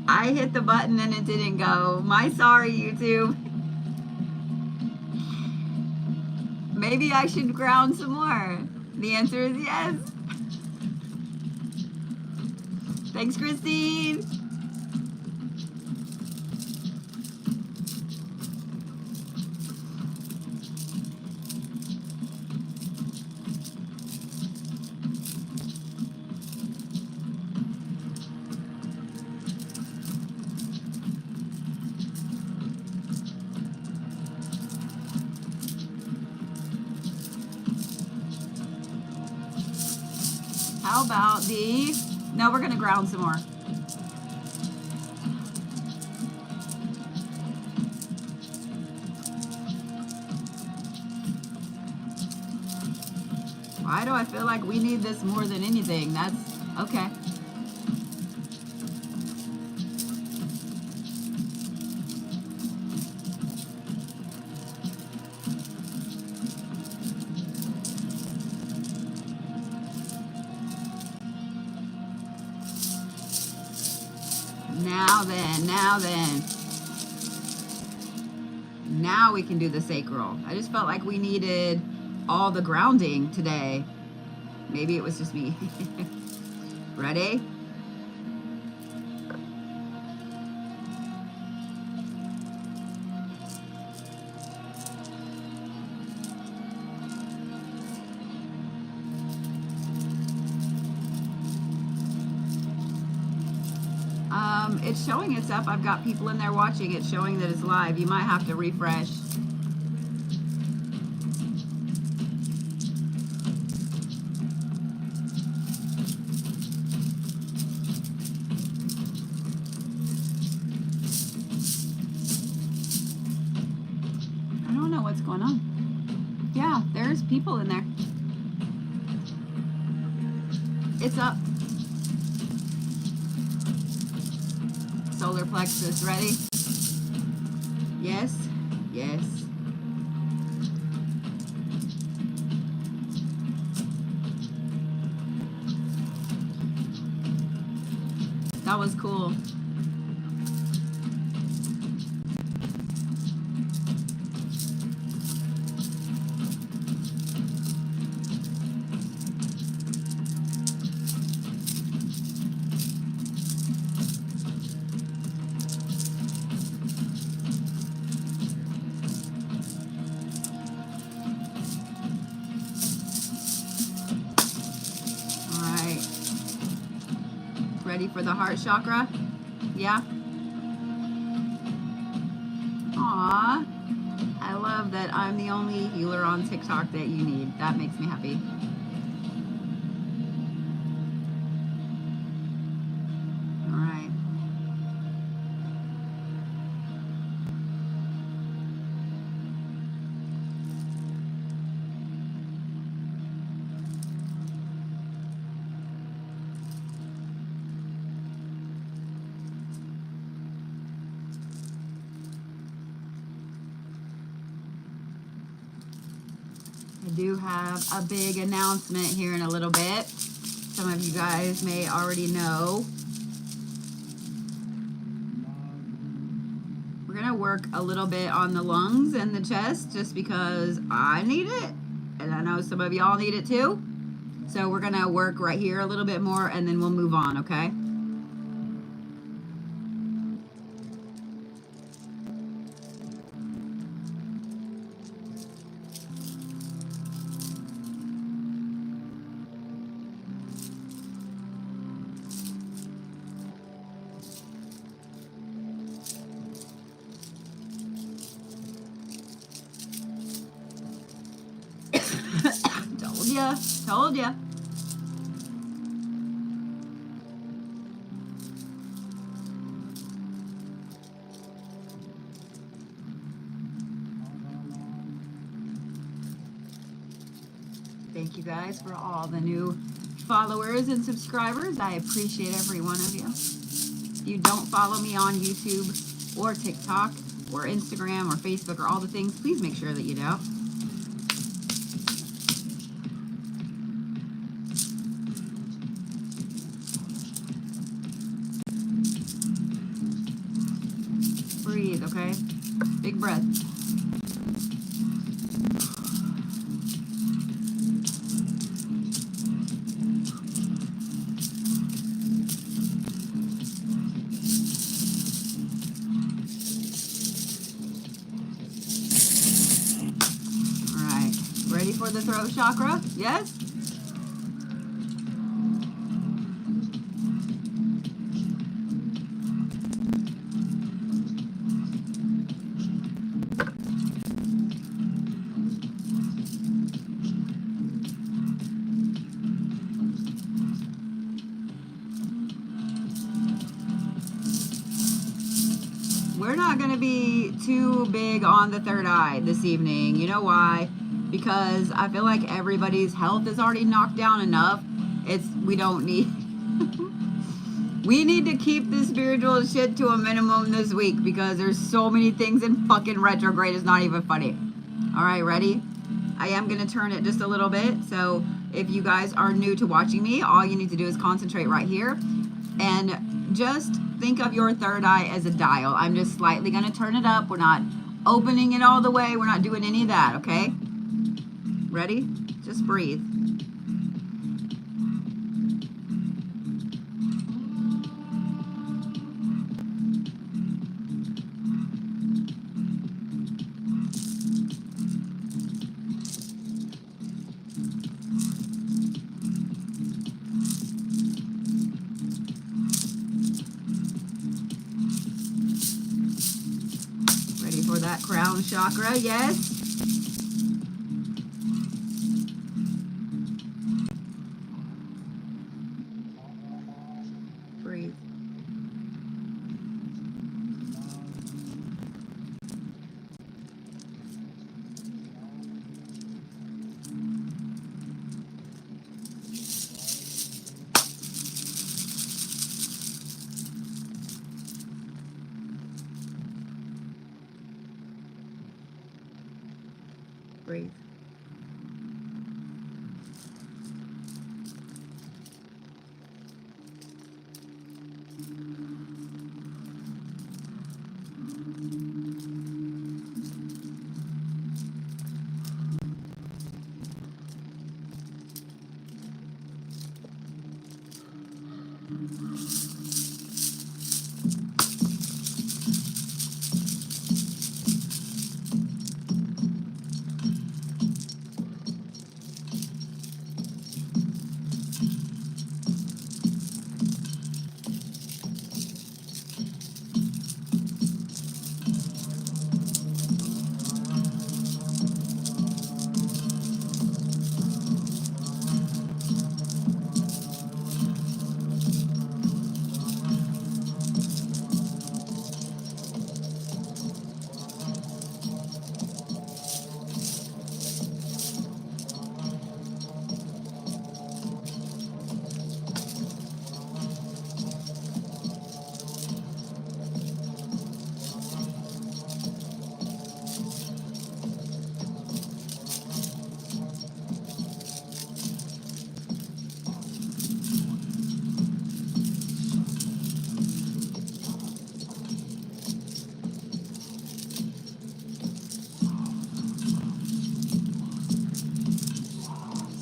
I hit the button and it didn't go. My sorry, YouTube. Maybe I should ground some more. The answer is yes. Thanks, Christine. How about the... No, we're going to ground some more. Why do I feel like we need this more than anything? That's... Okay. Now then. Now we can do the sacral. I just felt like we needed all the grounding today. Maybe it was just me. Ready? It's showing itself. I've got people in there watching. It's showing that it's live. You might have to refresh. I don't know what's going on. Yeah, there's people in there. It's up. Solar plexus, ready? Yes, yes. That was cool. Ready for the heart chakra? Yeah? Aww. I love that I'm the only healer on TikTok that you need. That makes me happy. Alright. I do have a big announcement here in a little bit. Some of you guys may already know. We're going to work a little bit on the lungs and the chest just because I need it. And I know some of y'all need it too. So we're going to work right here a little bit more and then we'll move on, okay? Told ya. Thank you guys for all the new followers and subscribers. I appreciate every one of you. If you don't follow me on YouTube or TikTok or Instagram or Facebook or all the things, please make sure that you do. breathe, okay? Big breath. All right, ready for the throat chakra? Yes? We're not going to be too big on the third eye this evening. You know why? Because I feel like everybody's health is already knocked down enough. We don't need... We need to keep the spiritual shit to a minimum this week because there's so many things in fucking retrograde. It's not even funny. All right, ready? I am going to turn it just a little bit. So if you guys are new to watching me, all you need to do is concentrate right here. And just think of your third eye as a dial. I'm just slightly going to turn it up. We're not opening it all the way. We're not doing any of that, okay? Ready? Just breathe. For that crown chakra, yes. Breathe. Breathe.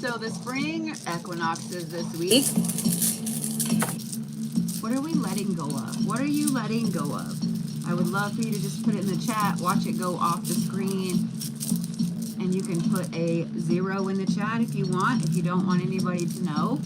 So the spring equinoxes this week. What are we letting go of? What are you letting go of? I would love for you to just put it in the chat, watch it go off the screen, and you can put a 0 in the chat if you want, if you don't want anybody to know.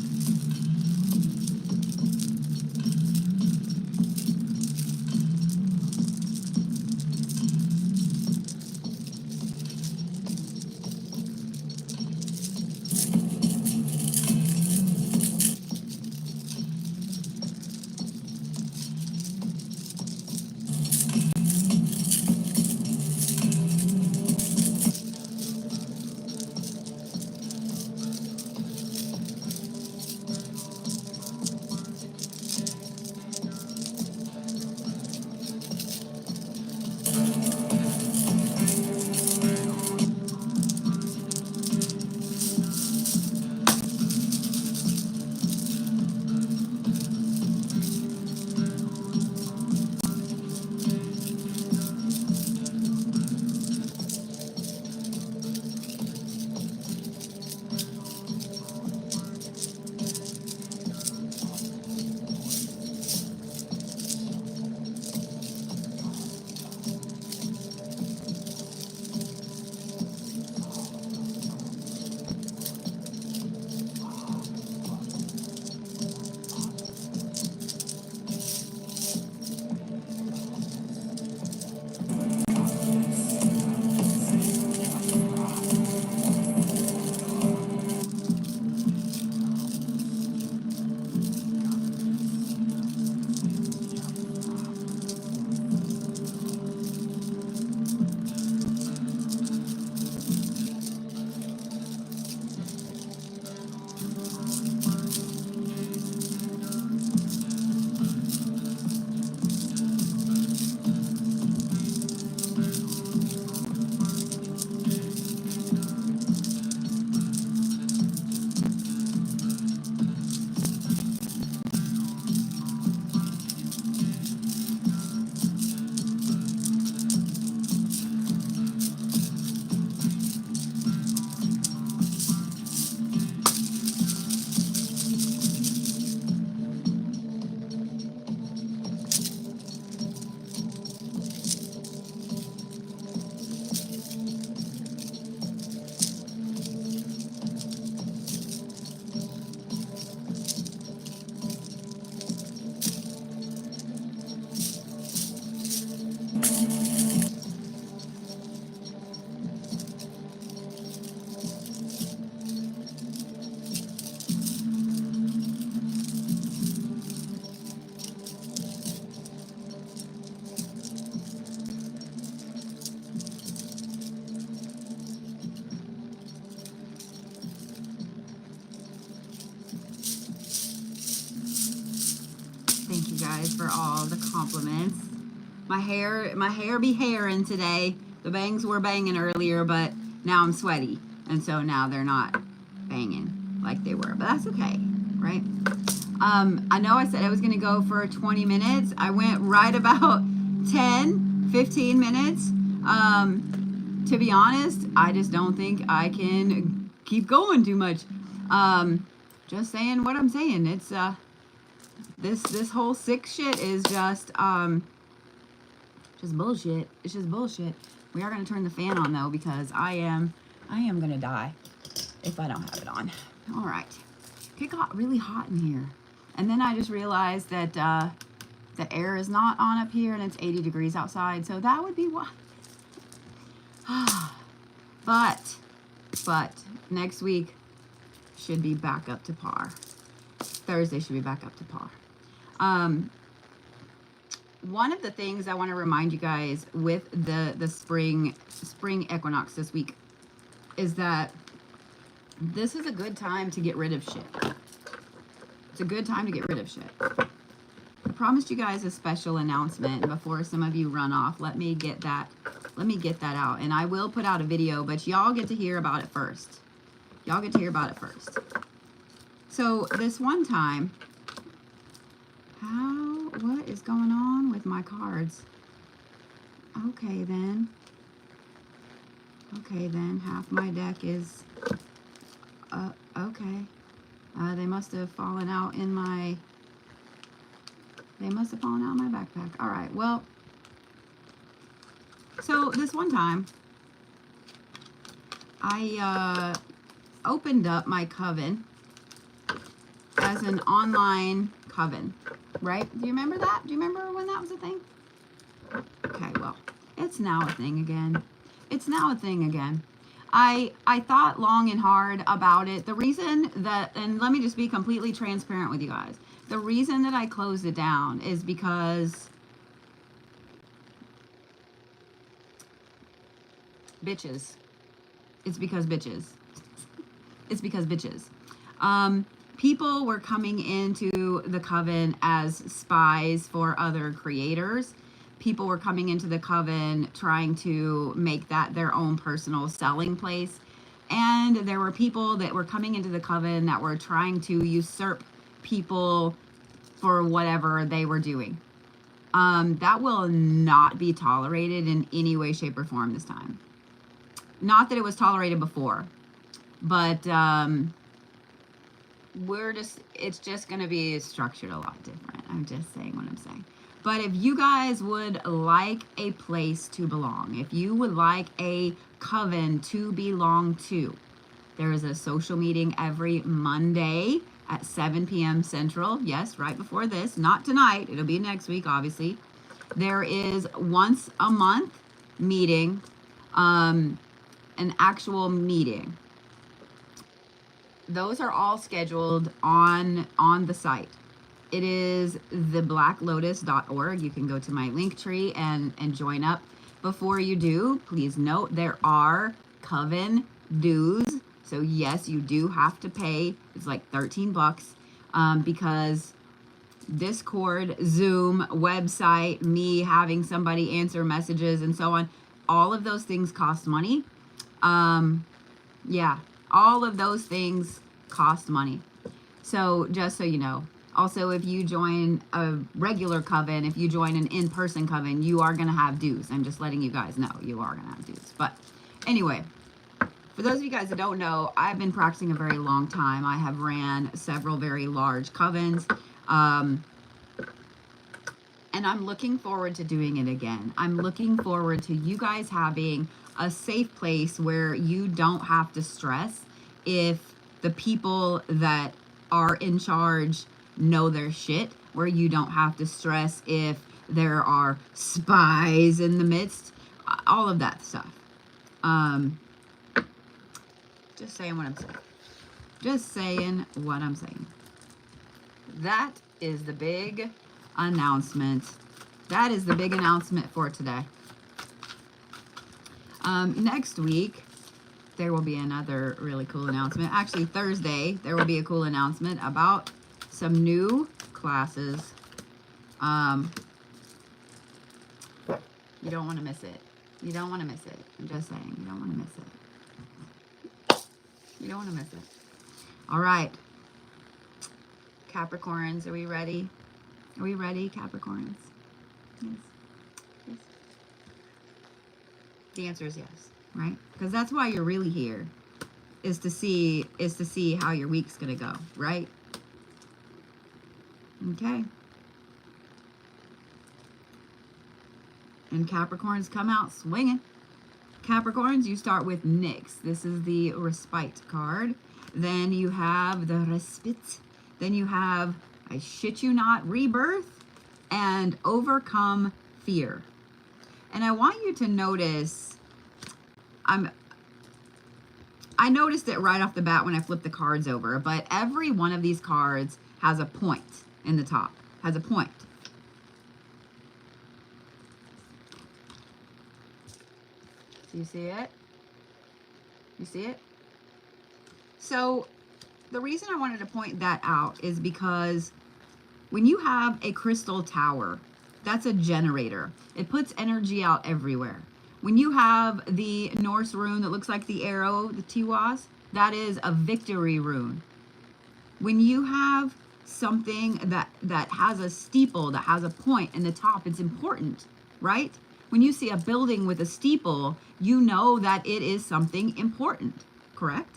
for all the compliments. My hair be hairing today. The bangs were banging earlier, but now I'm sweaty. And so now they're not banging like they were. But that's okay, right? I know I said I was going to go for 20 minutes. I went right about 10, 15 minutes. To be honest, I just don't think I can keep going too much. Just saying what I'm saying. It's this whole sick shit is just bullshit. It's just bullshit. We are gonna turn the fan on though, because I am gonna die if I don't have it on. All right. It got really hot in here, and then I just realized that the air is not on up here, and it's 80 degrees outside, so that would be why. But next week should be back up to par. Thursday should be back up to par. One of the things I want to remind you guys with the spring equinox this week is that this is a good time to get rid of shit. It's a good time to get rid of shit. I promised you guys a special announcement before some of you run off. Let me get that out, and I will put out a video, but y'all get to hear about it first. Y'all get to hear about it first. So this one time, what is going on with my cards? Okay then, half my deck is, okay. They must have fallen out in my, backpack. All right, well, so this one time, I opened up my coven as an online coven, right? Do you remember that? Do you remember when that was a thing? Okay, well, it's now a thing again. It's now a thing again. I thought long and hard about it. The reason that, and let me just be completely transparent with you guys. The reason that I closed it down is because bitches. It's because bitches. It's because bitches. People were coming into the coven as spies for other creators. People were coming into the coven trying to make that their own personal selling place. And there were people that were coming into the coven that were trying to usurp people for whatever they were doing. That will not be tolerated in any way, shape, or form this time. Not that it was tolerated before, but it's just going to be structured a lot different. I'm just saying what I'm saying. But if you guys would like a place to belong, if you would like a coven to belong to, there is a social meeting every Monday at 7 p.m. Central. Yes, right before this. Not tonight. It'll be next week, obviously. There is once a month meeting, an actual meeting. Those are all scheduled on the site. It is theblacklotus.org. You can go to my link tree and join up. Before you do, please note there are coven dues. So yes, you do have to pay. It's like $13 because Discord, Zoom, website, me having somebody answer messages and so on. All of those things cost money. Yeah, all of those things cost money. So just so you know. Also, if you join a regular coven, if you join an in-person coven, you are going to have dues. I'm just letting you guys know you are going to have dues. But anyway, for those of you guys that don't know, I've been practicing a very long time. I have ran several very large covens. And I'm looking forward to doing it again. I'm looking forward to you guys having a safe place where you don't have to stress if the people that are in charge know their shit, where you don't have to stress if there are spies in the midst, all of that stuff. Just saying what I'm saying. Just saying what I'm saying. That is the big announcement. That is the big announcement for today. Next week, there will be another really cool announcement. Actually, Thursday, there will be a cool announcement about some new classes You don't want to miss it. You don't want to miss it. I'm just saying, you don't want to miss it. You don't want to miss it. All right. Capricorns, are we ready? Are we ready, Capricorns? Yes. Yes. The answer is yes, right? Because that's why you're really here, is to see how your week's going to go, right? Okay. And Capricorns come out swinging. Capricorns, you start with Nyx. This is the Respite card. Then you have the Respite. Then you have, I shit you not, Rebirth and Overcome Fear. And I want you to notice, I noticed it right off the bat when I flipped the cards over, but every one of these cards has a point in the top, has a point. Do you see it? You see it? So the reason I wanted to point that out is because when you have a crystal tower, that's a generator. It puts energy out everywhere. When you have the Norse rune that looks like the arrow, the Tiwas, that is a victory rune. When you have something that has a steeple, that has a point in the top, it's important, right? When you see a building with a steeple, you know that it is something important, correct?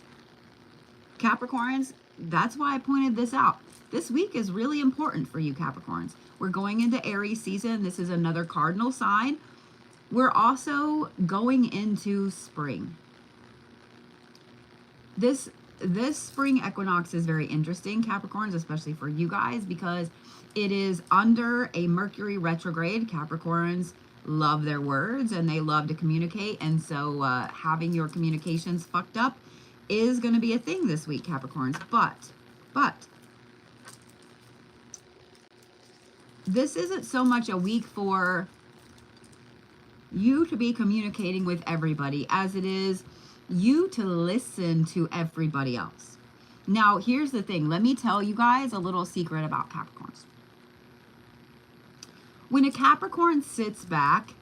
Capricorns, that's why I pointed this out. This week is really important for you, Capricorns. We're going into Aries season. This is another cardinal sign. We're also going into spring. This spring equinox is very interesting, Capricorns, especially for you guys, because it is under a Mercury retrograde. Capricorns love their words and they love to communicate, and so having your communications fucked up is going to be a thing this week, Capricorns. But this isn't so much a week for you to be communicating with everybody as it is you to listen to everybody else. Now, here's the thing. Let me tell you guys a little secret about Capricorns. When a Capricorn sits back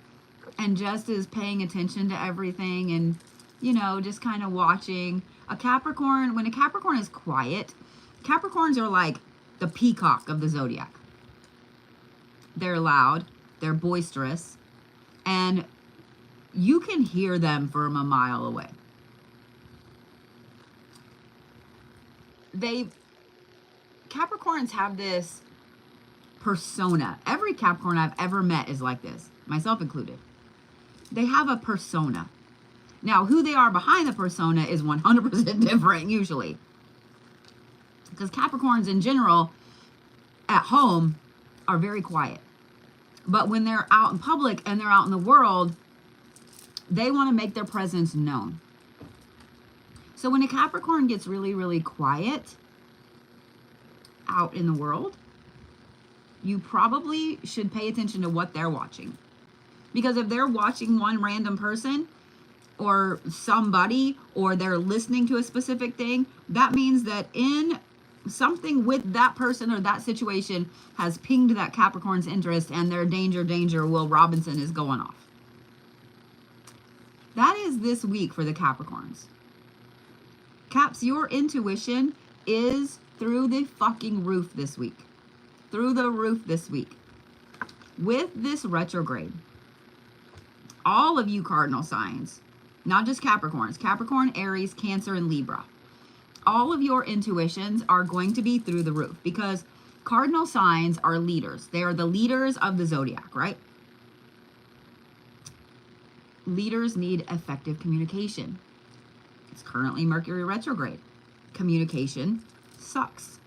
and just is paying attention to everything and, you know, just kind of watching, when a Capricorn is quiet, Capricorns are like the peacock of the zodiac. They're loud, they're boisterous, and you can hear them from a mile away. Capricorns have this persona. Every Capricorn I've ever met is like this, myself included. They have a persona. Now, who they are behind the persona is 100% different, usually. Because Capricorns in general, at home, are very quiet. But when they're out in public and they're out in the world, they want to make their presence known. So when a Capricorn gets really, really quiet out in the world, you probably should pay attention to what they're watching. Because if they're watching one random person or somebody, or they're listening to a specific thing, that means that in something with that person or that situation has pinged that Capricorn's interest, and their danger, Will Robinson is going off. That is this week for the Capricorns. Caps, your intuition is through the fucking roof this week. Through the roof this week. With this retrograde, all of you cardinal signs, not just Capricorns, Capricorn, Aries, Cancer, and Libra, all of your intuitions are going to be through the roof, because cardinal signs are leaders. They are the leaders of the zodiac, right? Leaders need effective communication. It's currently Mercury retrograde. Communication sucks.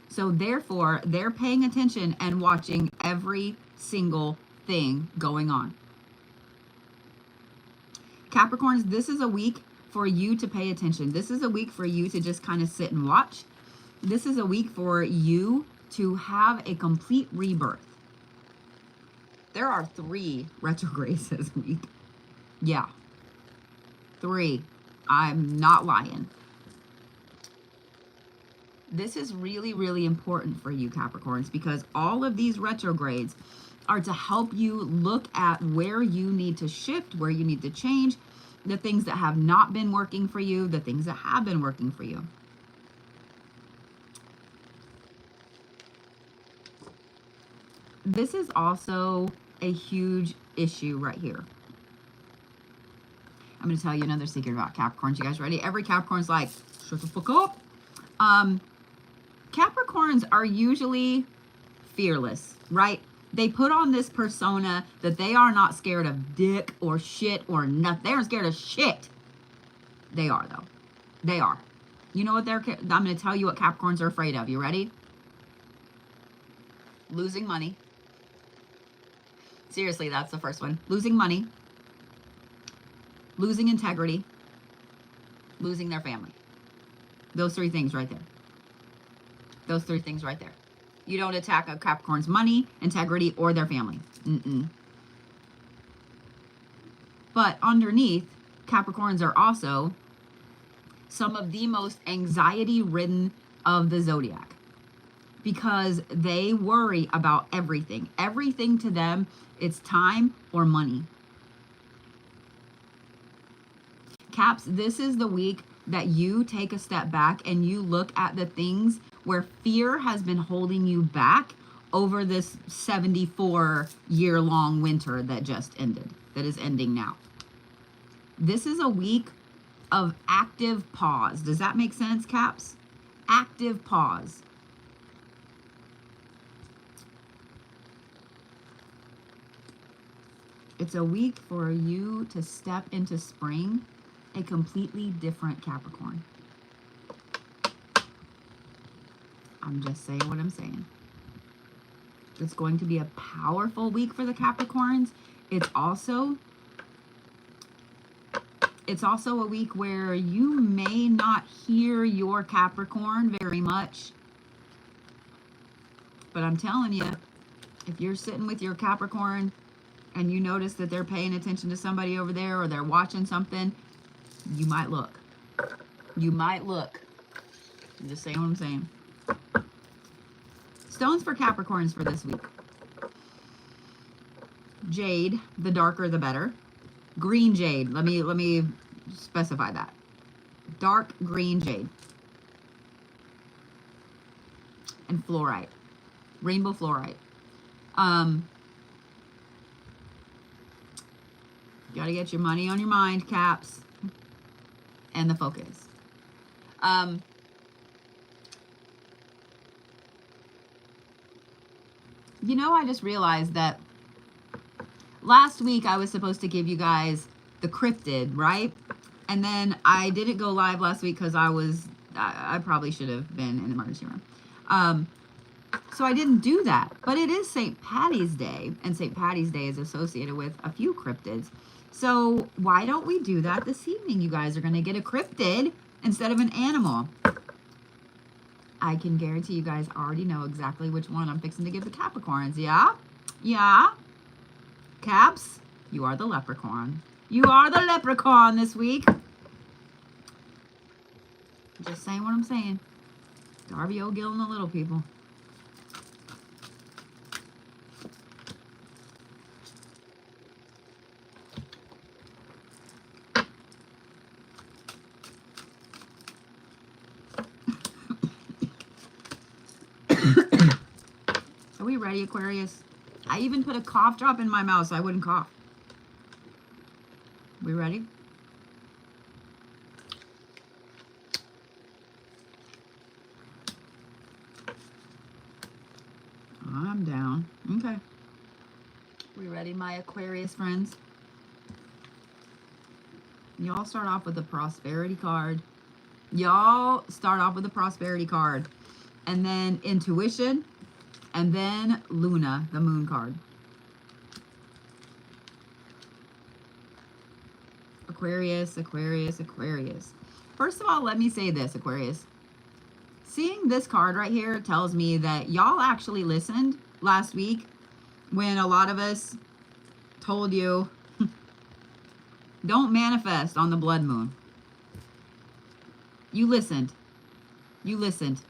So therefore, they're paying attention and watching every single thing going on. Capricorns, this is a week for you to pay attention. This is a week for you to just kind of sit and watch. This is a week for you to have a complete rebirth. There are 3 retrogrades this week. Yeah. 3. I'm not lying. This is really, really important for you, Capricorns, because all of these retrogrades are to help you look at where you need to shift, where you need to change, the things that have not been working for you, the things that have been working for you. This is also a huge issue right here. I'm going to tell you another secret about Capricorns. You guys ready? Every Capricorn's like, shut the fuck up. Capricorns are usually fearless, right? They put on this persona that they are not scared of dick or shit or nothing. They aren't scared of shit. They are, though. They are. You know what I'm going to tell you what Capricorns are afraid of. You ready? Losing money. Seriously, that's the first one. Losing money. Losing integrity. Losing their family. Those three things right there. Those three things right there. You don't attack a Capricorn's money, integrity, or their family. But underneath, Capricorns are also some of the most anxiety-ridden of the zodiac, because they worry about everything. Everything to them, it's time or money. Caps, this is the week that you take a step back and you look at the things where fear has been holding you back over this 74-year-long winter that just ended, that is ending now. This is a week of active pause. Does that make sense, Caps? Active pause. It's a week for you to step into spring a completely different Capricorn. I'm just saying what I'm saying. It's going to be a powerful week for the Capricorns. It's also a week where you may not hear your Capricorn very much. But I'm telling you, if you're sitting with your Capricorn and you notice that they're paying attention to somebody over there or they're watching something, you might look. You might look. I'm just saying what I'm saying. Stones for Capricorns for this week. Jade, the darker the better. Green jade. Let me specify that. Dark green jade. And fluorite. Rainbow fluorite. You gotta get your money on your mind, Caps. And the focus. You know, I just realized that last week I was supposed to give you guys the Cryptid, right? And then I didn't go live last week because I probably should have been in the emergency room. So I didn't do that. But it is St. Patty's Day, and St. Patty's Day is associated with a few cryptids. So why don't we do that this evening? You guys are going to get a cryptid instead of an animal. I can guarantee you guys already know exactly which one I'm fixing to give the Capricorns. Yeah? Yeah? Caps, you are the leprechaun. You are the leprechaun this week. Just saying what I'm saying. Darby O'Gill and the little people. Are we ready, Aquarius? I even put a cough drop in my mouth so I wouldn't cough. We ready? I'm down. Okay. We ready, my Aquarius friends? Y'all start off with the prosperity card. Y'all start off with the prosperity card. And then intuition. And then Luna, the moon card. Aquarius, Aquarius, Aquarius. First of all, let me say this, Aquarius. Seeing this card right here tells me that y'all actually listened last week when a lot of us told you, don't manifest on the blood moon. You listened. You listened.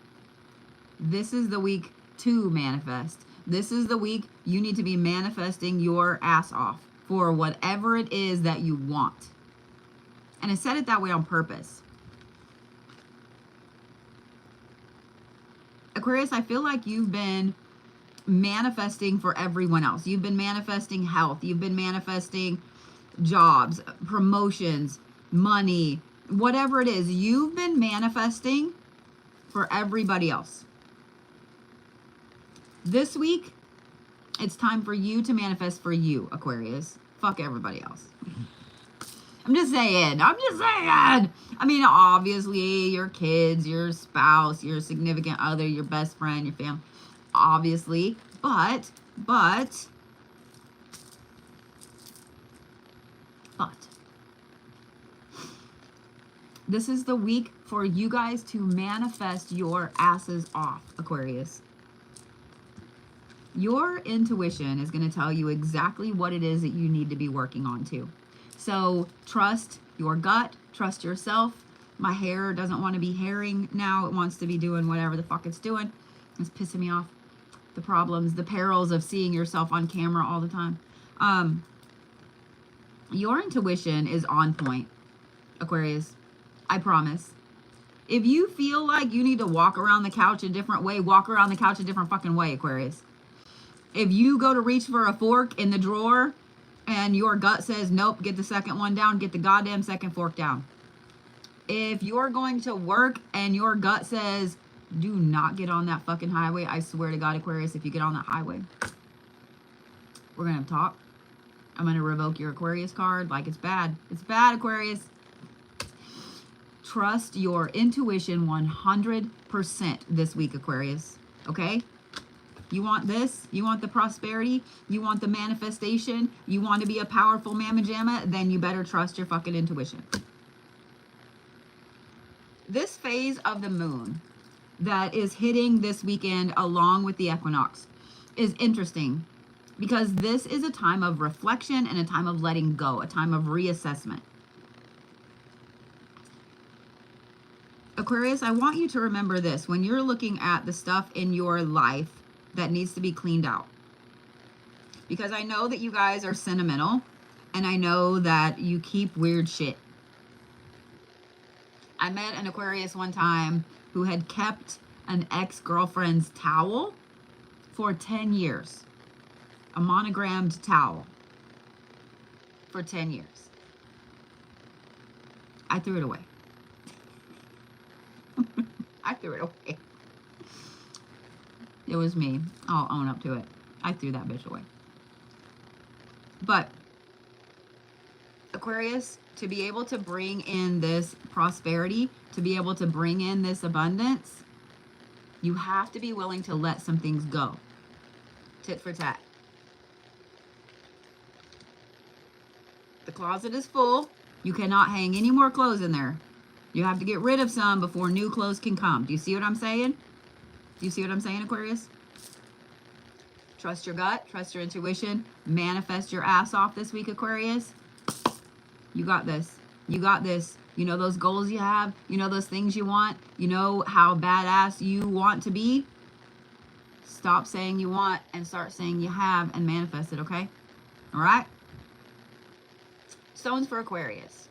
This is the week to manifest. This is the week you need to be manifesting your ass off for whatever it is that you want. And I said it that way on purpose. Aquarius, I feel like you've been manifesting for everyone else. You've been manifesting health. You've been manifesting jobs, promotions, money, whatever it is. You've been manifesting for everybody else. This week, it's time for you to manifest for you, Aquarius. Fuck everybody else. I'm just saying. I mean, obviously, your kids, your spouse, your significant other, your best friend, your family. Obviously. But. This is the week for you guys to manifest your asses off, Aquarius. Your intuition is going to tell you exactly what it is that you need to be working on too. So trust your gut, trust yourself. My hair doesn't want to be hairing now. It wants to be doing whatever the fuck it's doing. It's pissing me off. The problems, the perils of seeing yourself on camera all the time. Your intuition is on point, Aquarius. I promise. If you feel like you need to walk around the couch a different way, walk around the couch a different fucking way, Aquarius. If you go to reach for a fork in the drawer and your gut says, nope, get the second one down, get the goddamn second fork down. If you're going to work and your gut says, do not get on that fucking highway, I swear to God, Aquarius, if you get on that highway, we're going to talk. I'm going to revoke your Aquarius card. Like, it's bad. It's bad, Aquarius. Trust your intuition 100% this week, Aquarius. Okay? You want this? You want the prosperity? You want the manifestation? You want to be a powerful mamma jamma? Then you better trust your fucking intuition. This phase of the moon that is hitting this weekend along with the equinox is interesting because this is a time of reflection and a time of letting go, a time of reassessment. Aquarius, I want you to remember this when you're looking at the stuff in your life that needs to be cleaned out. Because I know that you guys are sentimental and I know that you keep weird shit. I met an Aquarius one time who had kept an ex-girlfriend's towel for 10 years. A monogrammed towel for 10 years. I threw it away. I threw it away. It was me. I'll own up to it. I threw that bitch away. But Aquarius, to be able to bring in this prosperity, to be able to bring in this abundance, you have to be willing to let some things go. Tit for tat. The closet is full. You cannot hang any more clothes in there. You have to get rid of some before new clothes can come. Do you see what I'm saying? Do you see what I'm saying, Aquarius? Trust your gut. Trust your intuition. Manifest your ass off this week, Aquarius. You got this. You got this. You know those goals you have? You know those things you want? You know how badass you want to be? Stop saying you want and start saying you have and manifest it, okay? All right? Stones for Aquarius.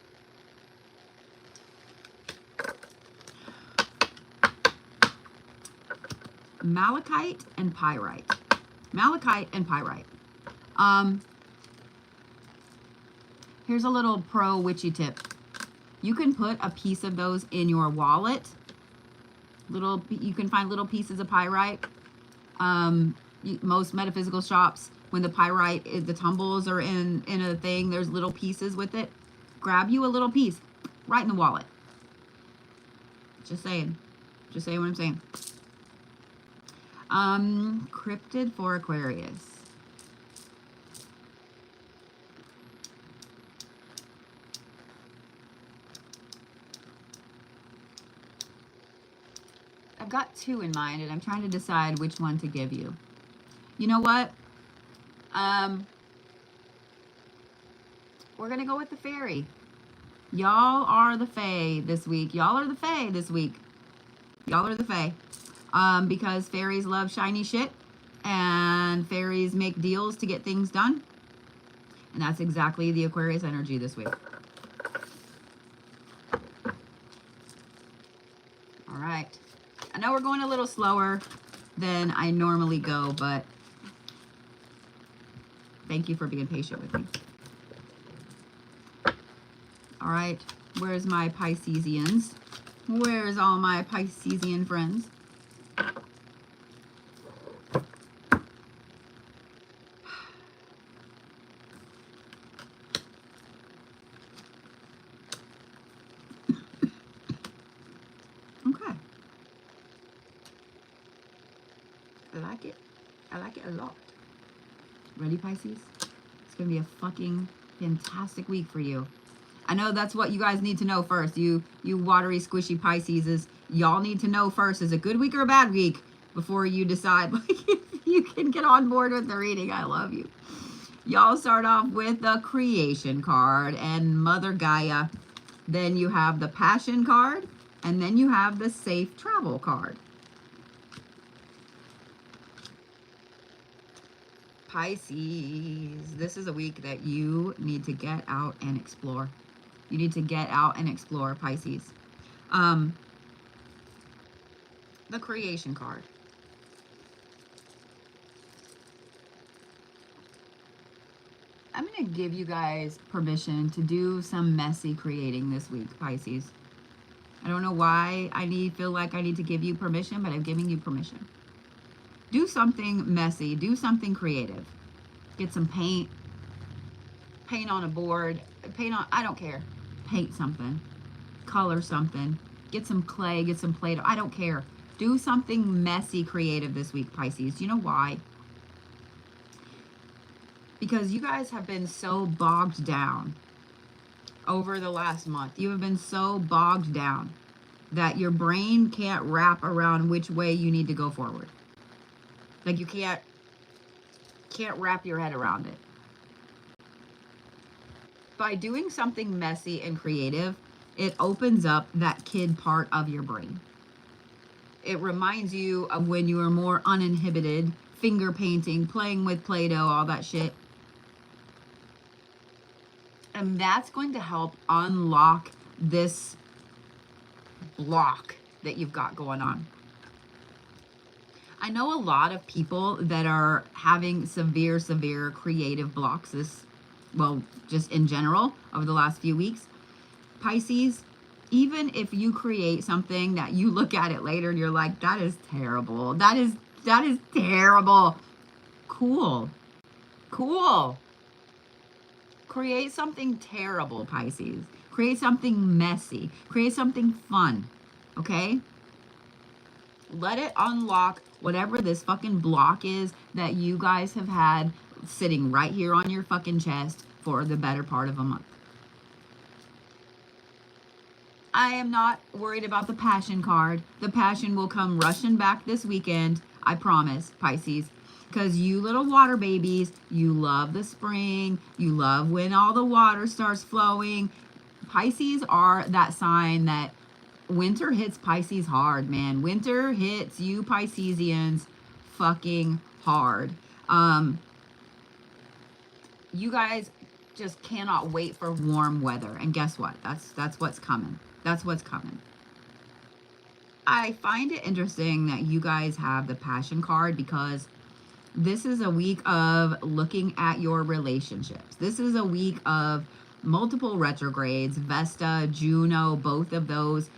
Malachite and Pyrite. Malachite and Pyrite. Here's a little pro witchy tip. You can put a piece of those in your wallet. You can find little pieces of pyrite. Most metaphysical shops, when the pyrite is, the tumbles are in a thing, there's little pieces with it. Grab you a little piece right in the wallet. Just saying. Just saying what I'm saying. Cryptid for Aquarius. I've got two in mind and I'm trying to decide which one to give you. You know what? We're gonna go with the fairy. Y'all are the fae this week. Y'all are the fae this week. Y'all are the fae. because fairies love shiny shit and fairies make deals to get things done. And that's exactly the Aquarius energy this week. All right. I know we're going a little slower than I normally go, but thank you for being patient with me. All right. Where's my Piscesians? Where's all my Piscesian friends? Okay. I like it. I like it a lot. Ready, Pisces? It's going to be a fucking fantastic week for you. I know that's what you guys need to know first. You watery, squishy Pisces, is y'all need to know first, is a good week or a bad week before you decide like if you can get on board with the reading. I love you. Y'all start off with the Creation card and Mother Gaia. Then you have the Passion card, and then you have the Safe Travel card. Pisces, this is a week that you need to get out and explore. You need to get out and explore, Pisces. The Creation card. I'm going to give you guys permission to do some messy creating this week, Pisces. I don't know why feel like I need to give you permission, but I'm giving you permission. Do something messy. Do something creative. Get some paint. Paint on a board. Paint on, I don't care. Paint something. Color something. Get some clay. Get some Play-Doh. I don't care. Do something messy creative this week, Pisces. You know why? Because you guys have been so bogged down over the last month. You have been so bogged down that your brain can't wrap around which way you need to go forward. Like you can't wrap your head around it. By doing something messy and creative, it opens up that kid part of your brain. It reminds you of when you were more uninhibited, finger painting, playing with Play-Doh, all that shit. And that's going to help unlock this block that you've got going on. I know a lot of people that are having severe creative blocks well, just in general over the last few weeks. Pisces, even if you create something that you look at it later and you're like, that is terrible. That is terrible. Cool. Create something terrible, Pisces. Create something messy. Create something fun. Okay? Let it unlock whatever this fucking block is that you guys have had sitting right here on your fucking chest for the better part of a month. I am not worried about the Passion card. The Passion will come rushing back this weekend. I promise, Pisces. Because you little water babies, you love the spring. You love when all the water starts flowing. Pisces are that sign that winter hits Pisces hard, man. Winter hits you Piscesians fucking hard. You guys just cannot wait for warm weather. And guess what? That's what's coming. That's what's coming. I find it interesting that you guys have the Passion card because this is a week of looking at your relationships. This is a week of multiple retrogrades. Vesta, Juno, both of those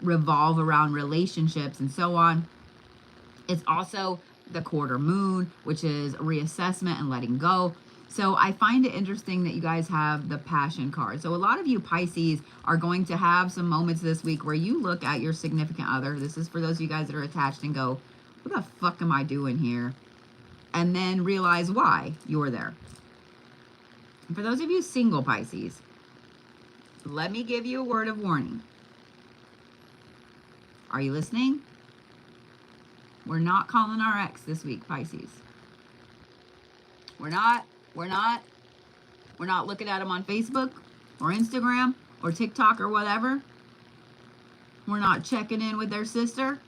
revolve around relationships and so on. It's also the quarter moon, which is reassessment and letting go. So I find it interesting that you guys have the Passion card. So a lot of you Pisces are going to have some moments this week where you look at your significant other. This is for those of you guys that are attached and go, what the fuck am I doing here? And then realize why you're there. And for those of you single Pisces, let me give you a word of warning. Are you listening? We're not calling our ex this week, Pisces. We're not looking at them on Facebook or Instagram or TikTok or whatever. We're not checking in with their sister.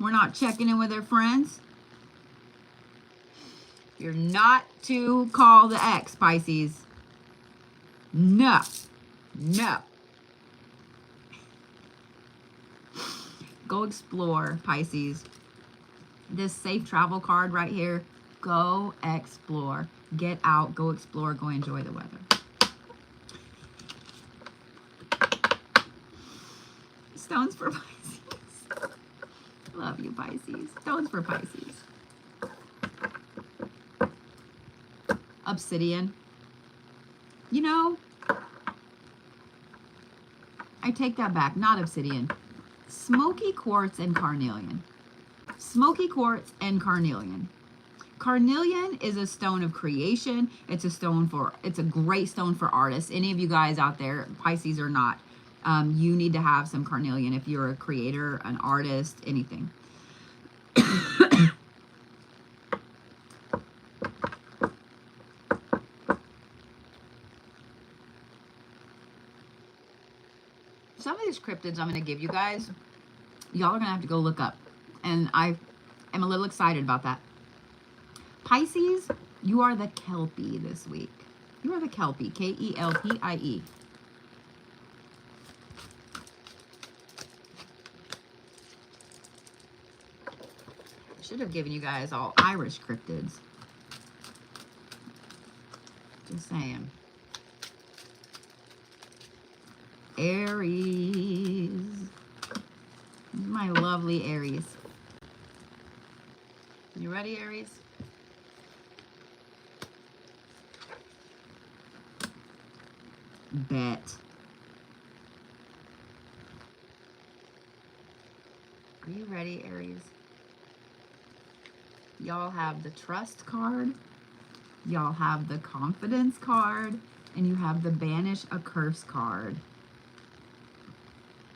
We're not checking in with our friends. You're not to call the ex, Pisces. No. No. Go explore, Pisces. This safe travel card right here. Go explore. Get out. Go explore. Go enjoy the weather. Stones for Pisces. Love you, Pisces. Stones for Pisces. Obsidian. You know, I take that back. Not obsidian. Smoky quartz and carnelian. Smoky quartz and carnelian. Carnelian is a stone of creation. It's a great stone for artists. Any of you guys out there, Pisces or not, you need to have some carnelian if you're a creator, an artist, anything. Some of these cryptids I'm going to give you guys, y'all are going to have to go look up. And I am a little excited about that. Pisces, you are the Kelpie this week. You are the Kelpie. Kelpie. I should have given you guys all Irish cryptids. Just saying. Aries. My lovely Aries. You ready, Aries? Bet. Are you ready, Aries? Y'all have the trust card. Y'all have the confidence card. And you have the banish a curse card.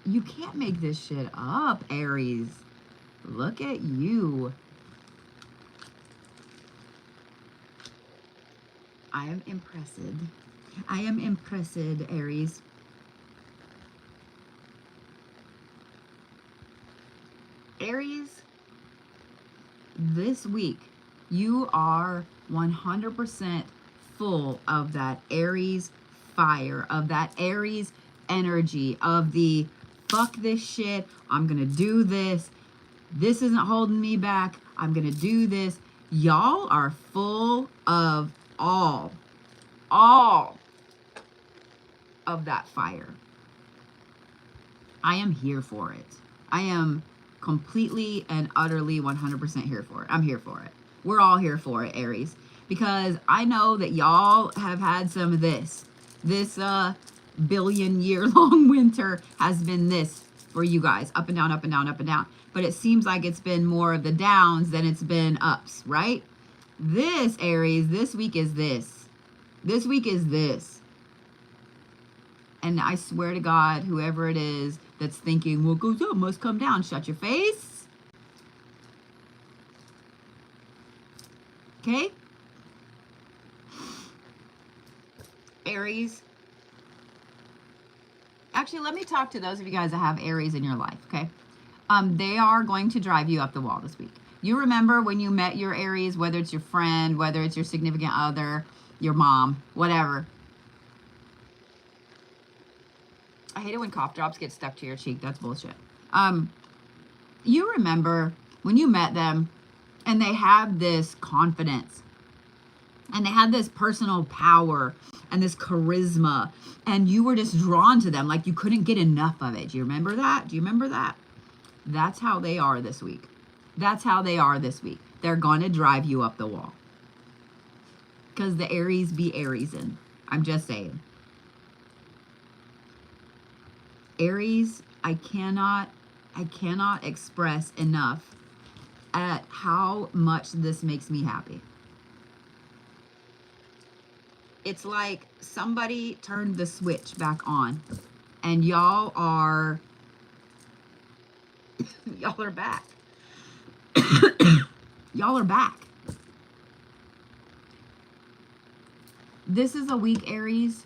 You can't make this shit up, Aries. Look at you. I am impressed. I am impressed, Aries. Aries, this week, you are 100% full of that Aries fire, of that Aries energy, of the fuck this shit, I'm gonna do this, this isn't holding me back, I'm gonna do this. Y'all are full of all of that fire. I am here for it. I am completely and utterly 100% here for it. I'm here for it. We're all here for it, Aries, because I know that y'all have had some of this. This billion-year-long winter has been this for you guys, up and down, up and down, up and down. But it seems like it's been more of the downs than it's been ups, right? This, Aries, this week is this. This week is this. And I swear to God, whoever it is that's thinking, what goes up must come down, shut your face. Okay? Aries. Actually, let me talk to those of you guys that have Aries in your life, okay? They are going to drive you up the wall this week. You remember when you met your Aries, whether it's your friend, whether it's your significant other, your mom, whatever. I hate it when cough drops get stuck to your cheek. That's bullshit. You remember when you met them and they had this confidence and they had this personal power and this charisma and you were just drawn to them like you couldn't get enough of it. Do you remember that? Do you remember that? That's how they are this week. That's how they are this week. They're going to drive you up the wall. Because the Aries be Ariesin'. I'm just saying. Aries, I cannot express enough at how much this makes me happy. It's like somebody turned the switch back on and y'all are back. Y'all are back. This is a week, Aries.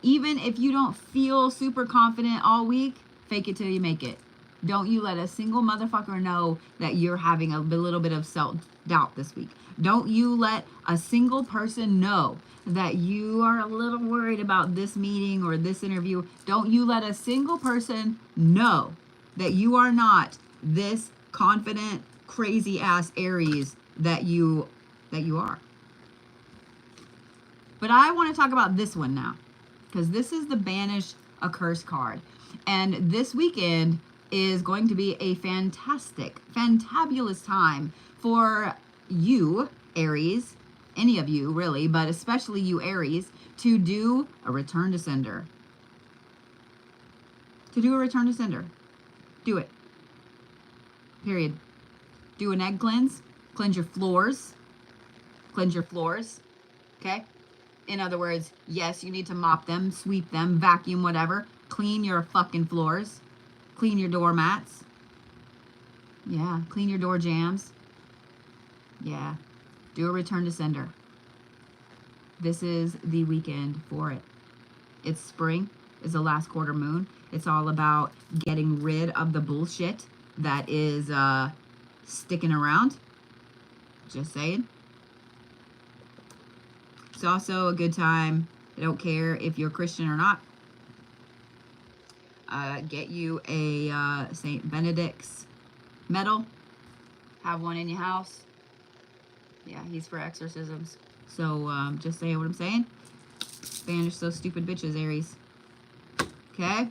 Even if you don't feel super confident all week, fake it till you make it. Don't you let a single motherfucker know that you're having a little bit of self-doubt this week. Don't you let a single person know that you are a little worried about this meeting or this interview. Don't you let a single person know that you are not this confident, crazy ass Aries that you are. But I want to talk about this one now, because this is the Banish a Curse card. And this weekend is going to be a fantabulous time for you, Aries, any of you really, but especially you, Aries, to do a return to sender. To do a return to sender. Do it. Period. Do an egg cleanse. Cleanse your floors. Cleanse your floors. Okay? In other words, yes, you need to mop them, sweep them, vacuum, whatever. Clean your fucking floors. Clean your doormats. Yeah, clean your door jambs. Yeah, do a return to sender. This is the weekend for it. It's spring. It's the last quarter moon. It's all about getting rid of the bullshit that is sticking around. Just saying. It's also a good time. I don't care if you're Christian or not. Get you a St. Benedict's medal. Have one in your house. Yeah, he's for exorcisms. So just saying what I'm saying. Banish those stupid bitches, Aries. Okay?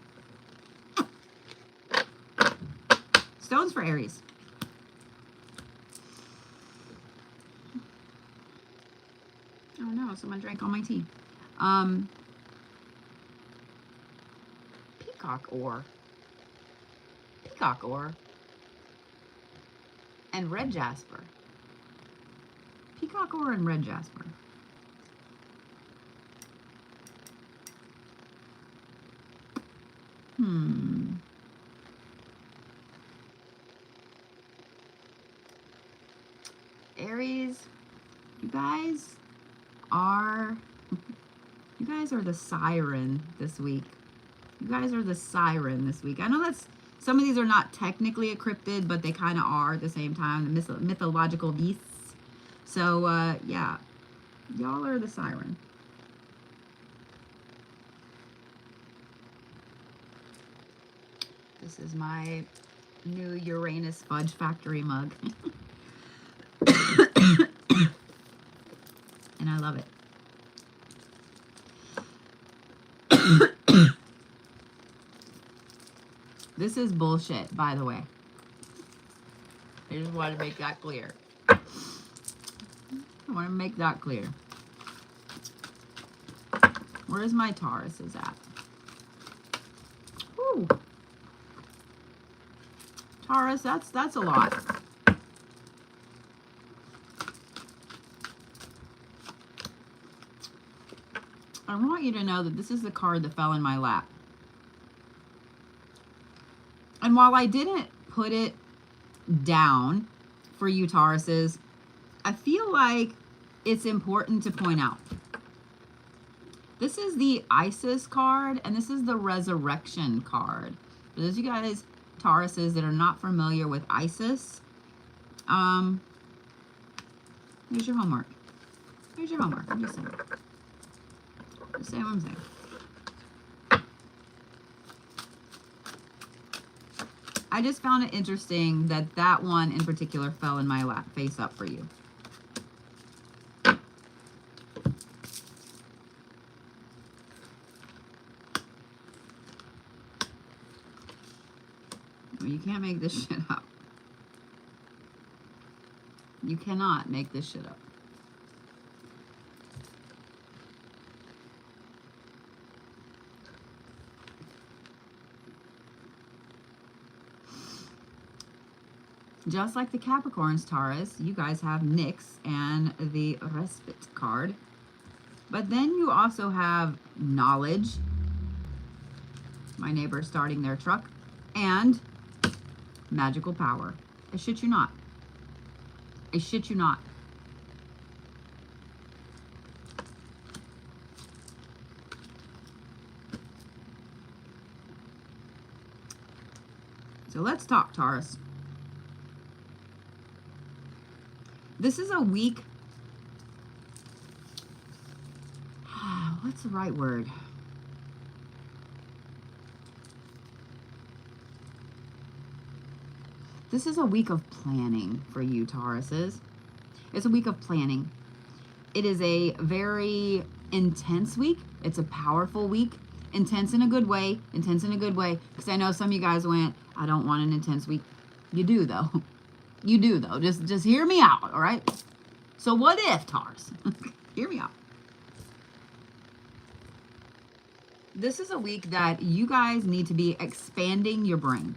Stones for Aries. Oh no, someone drank all my tea. Peacock ore. Peacock ore. And red jasper. Peacock ore and red jasper. Aries, you guys are the Siren this week. You guys are the Siren this week. I know that's, some of these are not technically a cryptid, but they kind of are at the same time, the mythological beasts. So, yeah, y'all are the Siren. This is my new Uranus Fudge Factory mug. And I love it. This is bullshit, by the way. I just want to make that clear. I want to make that clear. Where's my Tauruses at? Whew. Taurus, that's a lot. I want you to know that this is the card that fell in my lap. And while I didn't put it down for you Tauruses, I feel like it's important to point out. This is the Isis card, and this is the Resurrection card. For those of you guys, Tauruses, that are not familiar with Isis, here's your homework. Here's your homework. I'm just saying. Just saying what I'm saying. I just found it interesting that that one in particular fell in my lap face up for you. You can't make this shit up. You cannot make this shit up. Just like the Capricorns, Taurus, you guys have Nyx and the Respite card. But then you also have Knowledge. My neighbor starting their truck. And Magical Power. I shit you not. I shit you not. So So let's talk, Taurus. This is a week. What's the right word? This is a week of planning for you, Tauruses. It's a week of planning. It is a very intense week. It's a powerful week. Intense in a good way. Intense in a good way. Because I know some of you guys went, I don't want an intense week. You do, though. You do, though. Just hear me out, all right? So what if, Taurus? Hear me out. This is a week that you guys need to be expanding your brain.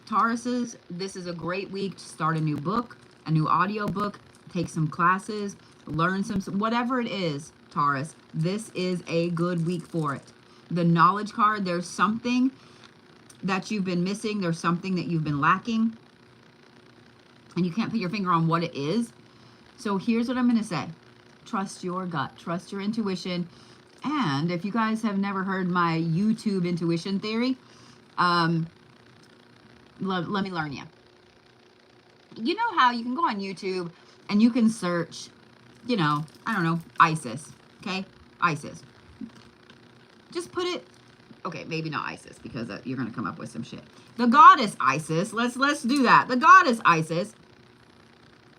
Tauruses, this is a great week to start a new book, a new audio book, take some classes, learn some, whatever it is, Taurus, this is a good week for it. The knowledge card, there's something that you've been missing. There's something that you've been lacking. And you can't put your finger on what it is. So here's what I'm going to say. Trust your gut. Trust your intuition. And if you guys have never heard my YouTube intuition theory, let me learn you. You know how you can go on YouTube and you can search, you know, I don't know, ISIS, okay? ISIS. Just put it, okay, maybe not ISIS because you're going to come up with some shit. The goddess Isis, let's do that. The goddess Isis.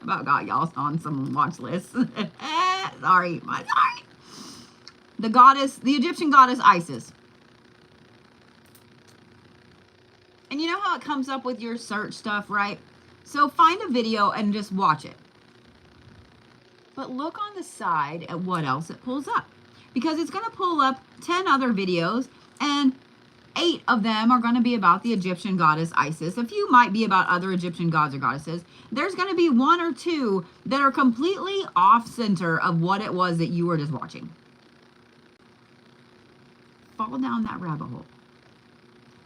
About got y'all on some watch lists. Sorry. The goddess, the Egyptian goddess Isis. And you know how it comes up with your search stuff, right? So find a video and just watch it. But look on the side at what else it pulls up. Because it's going to pull up 10 other videos, and 8 of them are going to be about the Egyptian goddess Isis. A few might be about other Egyptian gods or goddesses. There's going to be 1 or 2 that are completely off center of what it was that you were just watching. Fall down that rabbit hole.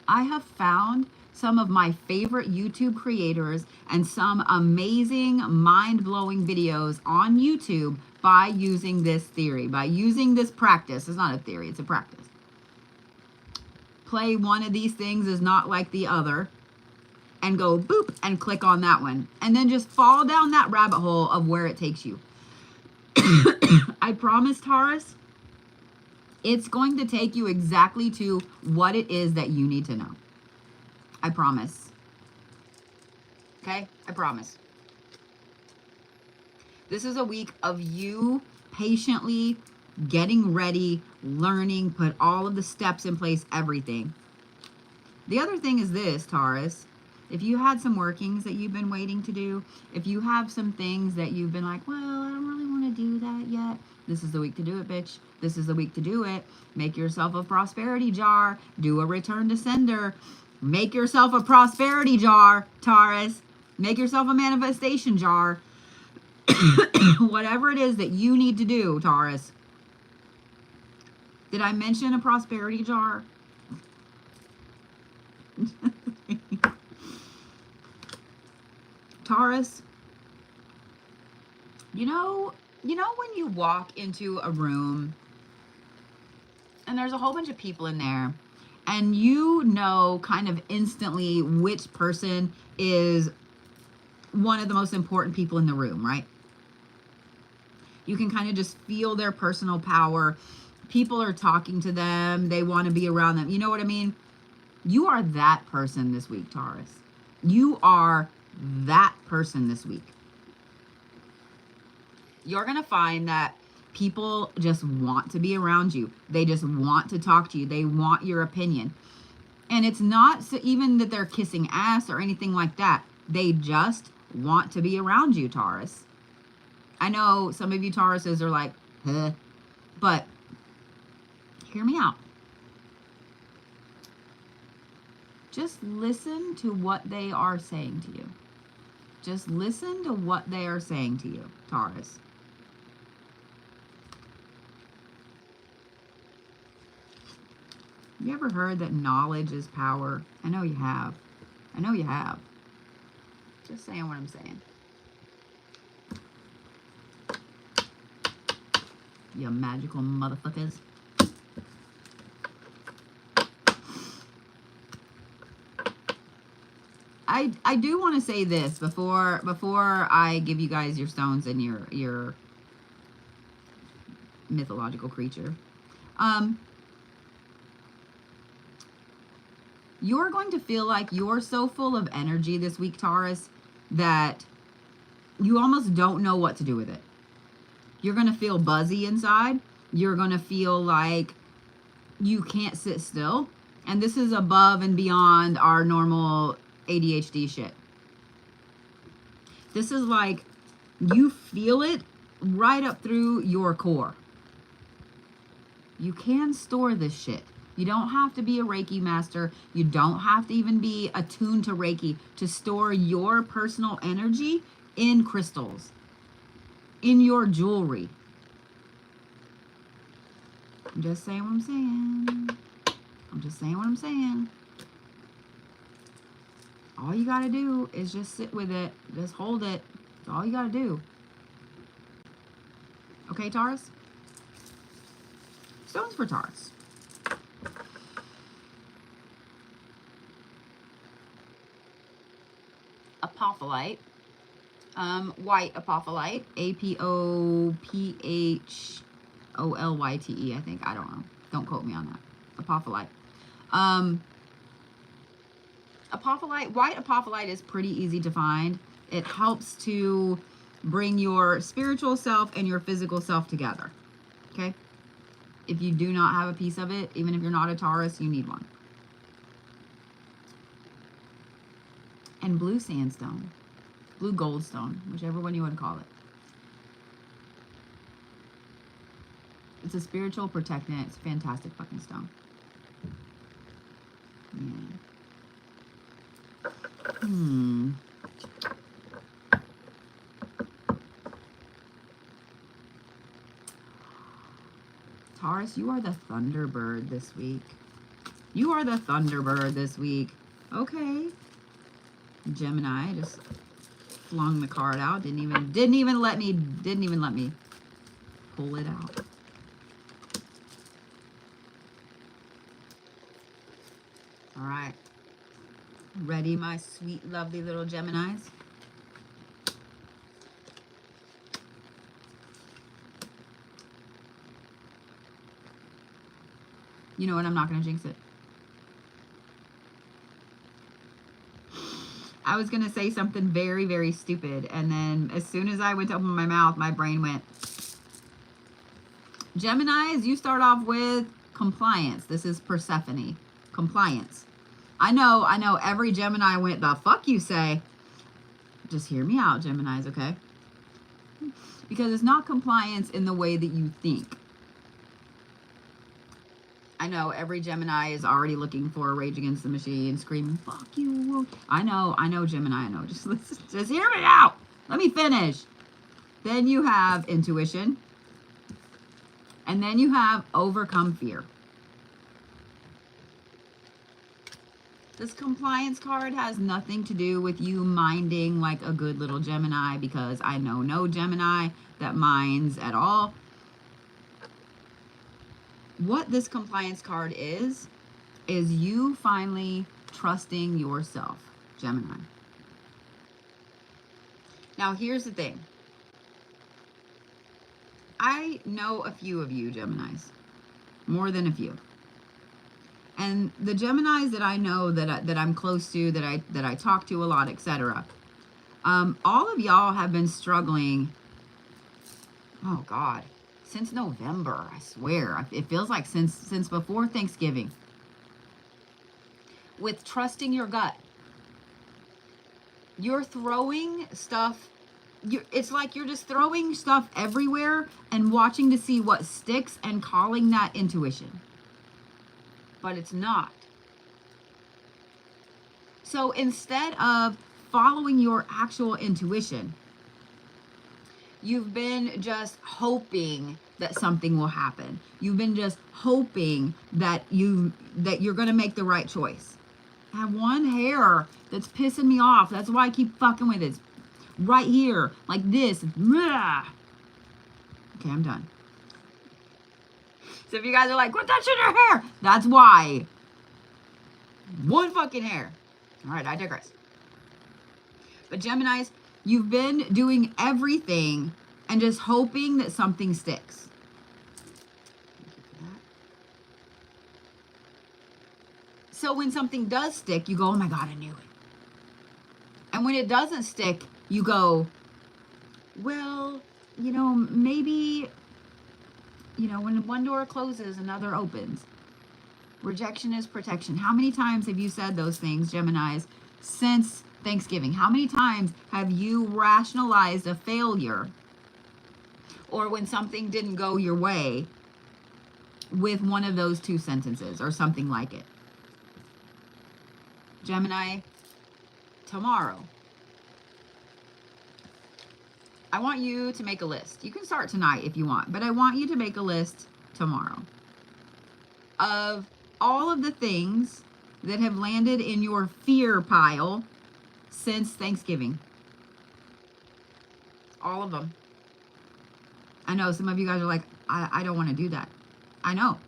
I have found some of my favorite YouTube creators and some amazing mind-blowing videos on YouTube by using this theory, by using this practice. It's not a theory, it's a practice. Play one of these things is not like the other and go boop and click on that one. And then just fall down that rabbit hole of where it takes you. I promise, Taurus, it's going to take you exactly to what it is that you need to know. I promise. Okay? I promise. This is a week of you patiently getting ready, learning, put all of the steps in place, everything. The other thing is this, Taurus. If you had some workings that you've been waiting to do, if you have some things that you've been like, well, I don't really want to do that yet, this is the week to do it, bitch. This is the week to do it. Make yourself a prosperity jar. Do a return to sender. Make yourself a prosperity jar, Taurus. Make yourself a manifestation jar. Whatever it is that you need to do, Taurus. Did I mention a prosperity jar? Taurus, you know when you walk into a room and there's a whole bunch of people in there and you know kind of instantly which person is one of the most important people in the room, right? You can kind of just feel their personal power. People are talking to them. They want to be around them. You know what I mean? You are that person this week, Taurus. You are that person this week. You're going to find that people just want to be around you. They just want to talk to you. They want your opinion. And it's not so even that they're kissing ass or anything like that. They just want to be around you, Taurus. I know some of you Tauruses are like, huh, but hear me out. Just listen to what they are saying to you. Just listen to what they are saying to you, Taurus. You ever heard that knowledge is power? I know you have. I know you have. Just saying what I'm saying. You magical motherfuckers. I do want to say this before I give you guys your stones and your mythological creature. You're going to feel like you're so full of energy this week, Taurus, that you almost don't know what to do with it. You're going to feel buzzy inside. You're going to feel like you can't sit still. And this is above and beyond our normal ADHD shit. This is like you feel it right up through your core. You can store this shit. You don't have to be a Reiki master. You don't have to even be attuned to Reiki to store your personal energy in crystals, in your jewelry. I'm just saying what I'm saying. I'm just saying what I'm saying. All you got to do is just sit with it. Just hold it. That's all you got to do. Okay, Taurus? Stones for Taurus. Apophyllite. White apophyllite. Apopholyte, I think. I don't know. Don't quote me on that. Apophyllite. Apophyllite, white apophyllite is pretty easy to find. It helps to bring your spiritual self and your physical self together. Okay? If you do not have a piece of it, even if you're not a Taurus, you need one. And blue sandstone. Blue goldstone, whichever one you want to call it. It's a spiritual protectant. It's a fantastic fucking stone. Yeah. Taurus, you are the Thunderbird this week. You are the Thunderbird this week. Okay. Gemini just flung the card out. Didn't even let me pull it out. All right. Ready, my sweet, lovely little Geminis? You know what? I'm not going to jinx it. I was going to say something very, very stupid. And then as soon as I went to open my mouth, my brain went. Geminis, you start off with compliance. This is Persephone. Compliance. I know every Gemini went, the fuck you say? Just hear me out, Geminis, okay? Because it's not compliance in the way that you think. I know every Gemini is already looking for a Rage Against the Machine, screaming, fuck you. I know, Gemini, I know. Just hear me out. Let me finish. Then you have intuition. And then you have overcome fear. This compliance card has nothing to do with you minding like a good little Gemini, because I know no Gemini that minds at all. What this compliance card is you finally trusting yourself, Gemini. Now, here's the thing. I know a few of you Geminis, more than a few. And the Geminis that I know that I'm close to, that I talk to a lot, etc. All of y'all have been struggling. Oh God, since November, I swear. It feels like since before Thanksgiving. With trusting your gut. You're throwing stuff. It's like you're just throwing stuff everywhere and watching to see what sticks and calling that intuition. But it's not. So instead of following your actual intuition, you've been just hoping that something will happen. You've been just hoping that you're going to make the right choice. I have one hair that's pissing me off. That's why I keep fucking with it. It's right here, like this. Okay, I'm done. So if you guys are like, quit touching your hair, that's why. One fucking hair. All right, I digress. But Geminis, you've been doing everything and just hoping that something sticks. So when something does stick, you go, oh my God, I knew it. And when it doesn't stick, you go, well, you know, maybe, you know, when one door closes, another opens. Rejection is protection. How many times have you said those things, Geminis, since Thanksgiving? How many times have you rationalized a failure or when something didn't go your way with one of those two sentences or something like it? Gemini, tomorrow, I want you to make a list. You can start tonight if you want, but I want you to make a list tomorrow of all of the things that have landed in your fear pile since Thanksgiving. All of them. I know some of you guys are like, I don't want to do that. I know.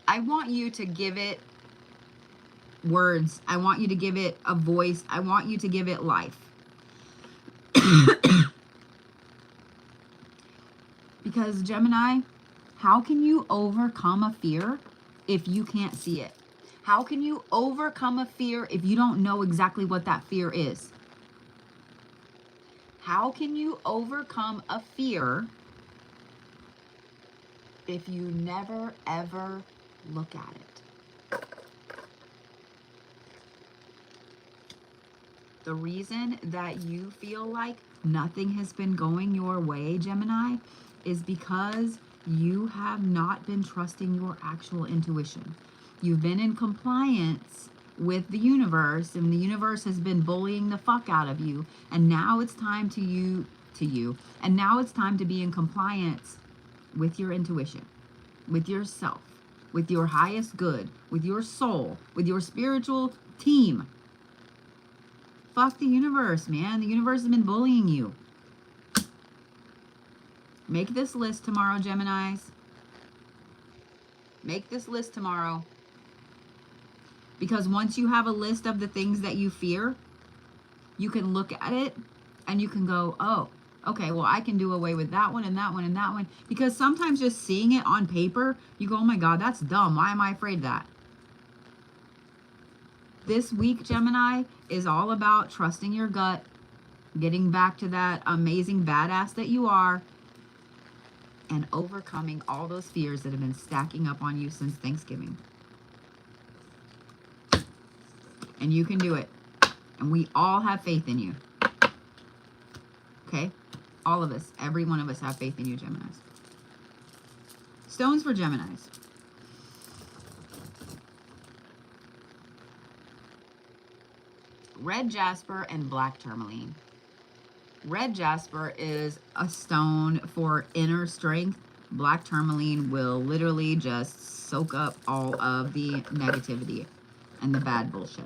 I want you to give it words. I want you to give it a voice. I want you to give it life. Because Gemini, how can you overcome a fear if you can't see it? How can you overcome a fear if you don't know exactly what that fear is? How can you overcome a fear if you never, ever look at it? The reason that you feel like nothing has been going your way, Gemini, is because you have not been trusting your actual intuition. You've been in compliance with the universe, and the universe has been bullying the fuck out of you. And now it's time and now it's time to be in compliance with your intuition, with yourself, with your highest good, with your soul, with your spiritual team. Fuck the universe, man. The universe has been bullying you. Make this list tomorrow, Geminis. Make this list tomorrow. Because once you have a list of the things that you fear, you can look at it and you can go, oh, okay, well, I can do away with that one and that one and that one. Because sometimes just seeing it on paper, you go, oh my God, that's dumb. Why am I afraid of that? This week, Gemini, is all about trusting your gut, getting back to that amazing badass that you are, and overcoming all those fears that have been stacking up on you since Thanksgiving. And you can do it. And we all have faith in you. Okay? All of us, every one of us have faith in you, Geminis. Stones for Geminis. Red Jasper and black Tourmaline. Red Jasper is a stone for inner strength. Black Tourmaline will literally just soak up all of the negativity and the bad bullshit.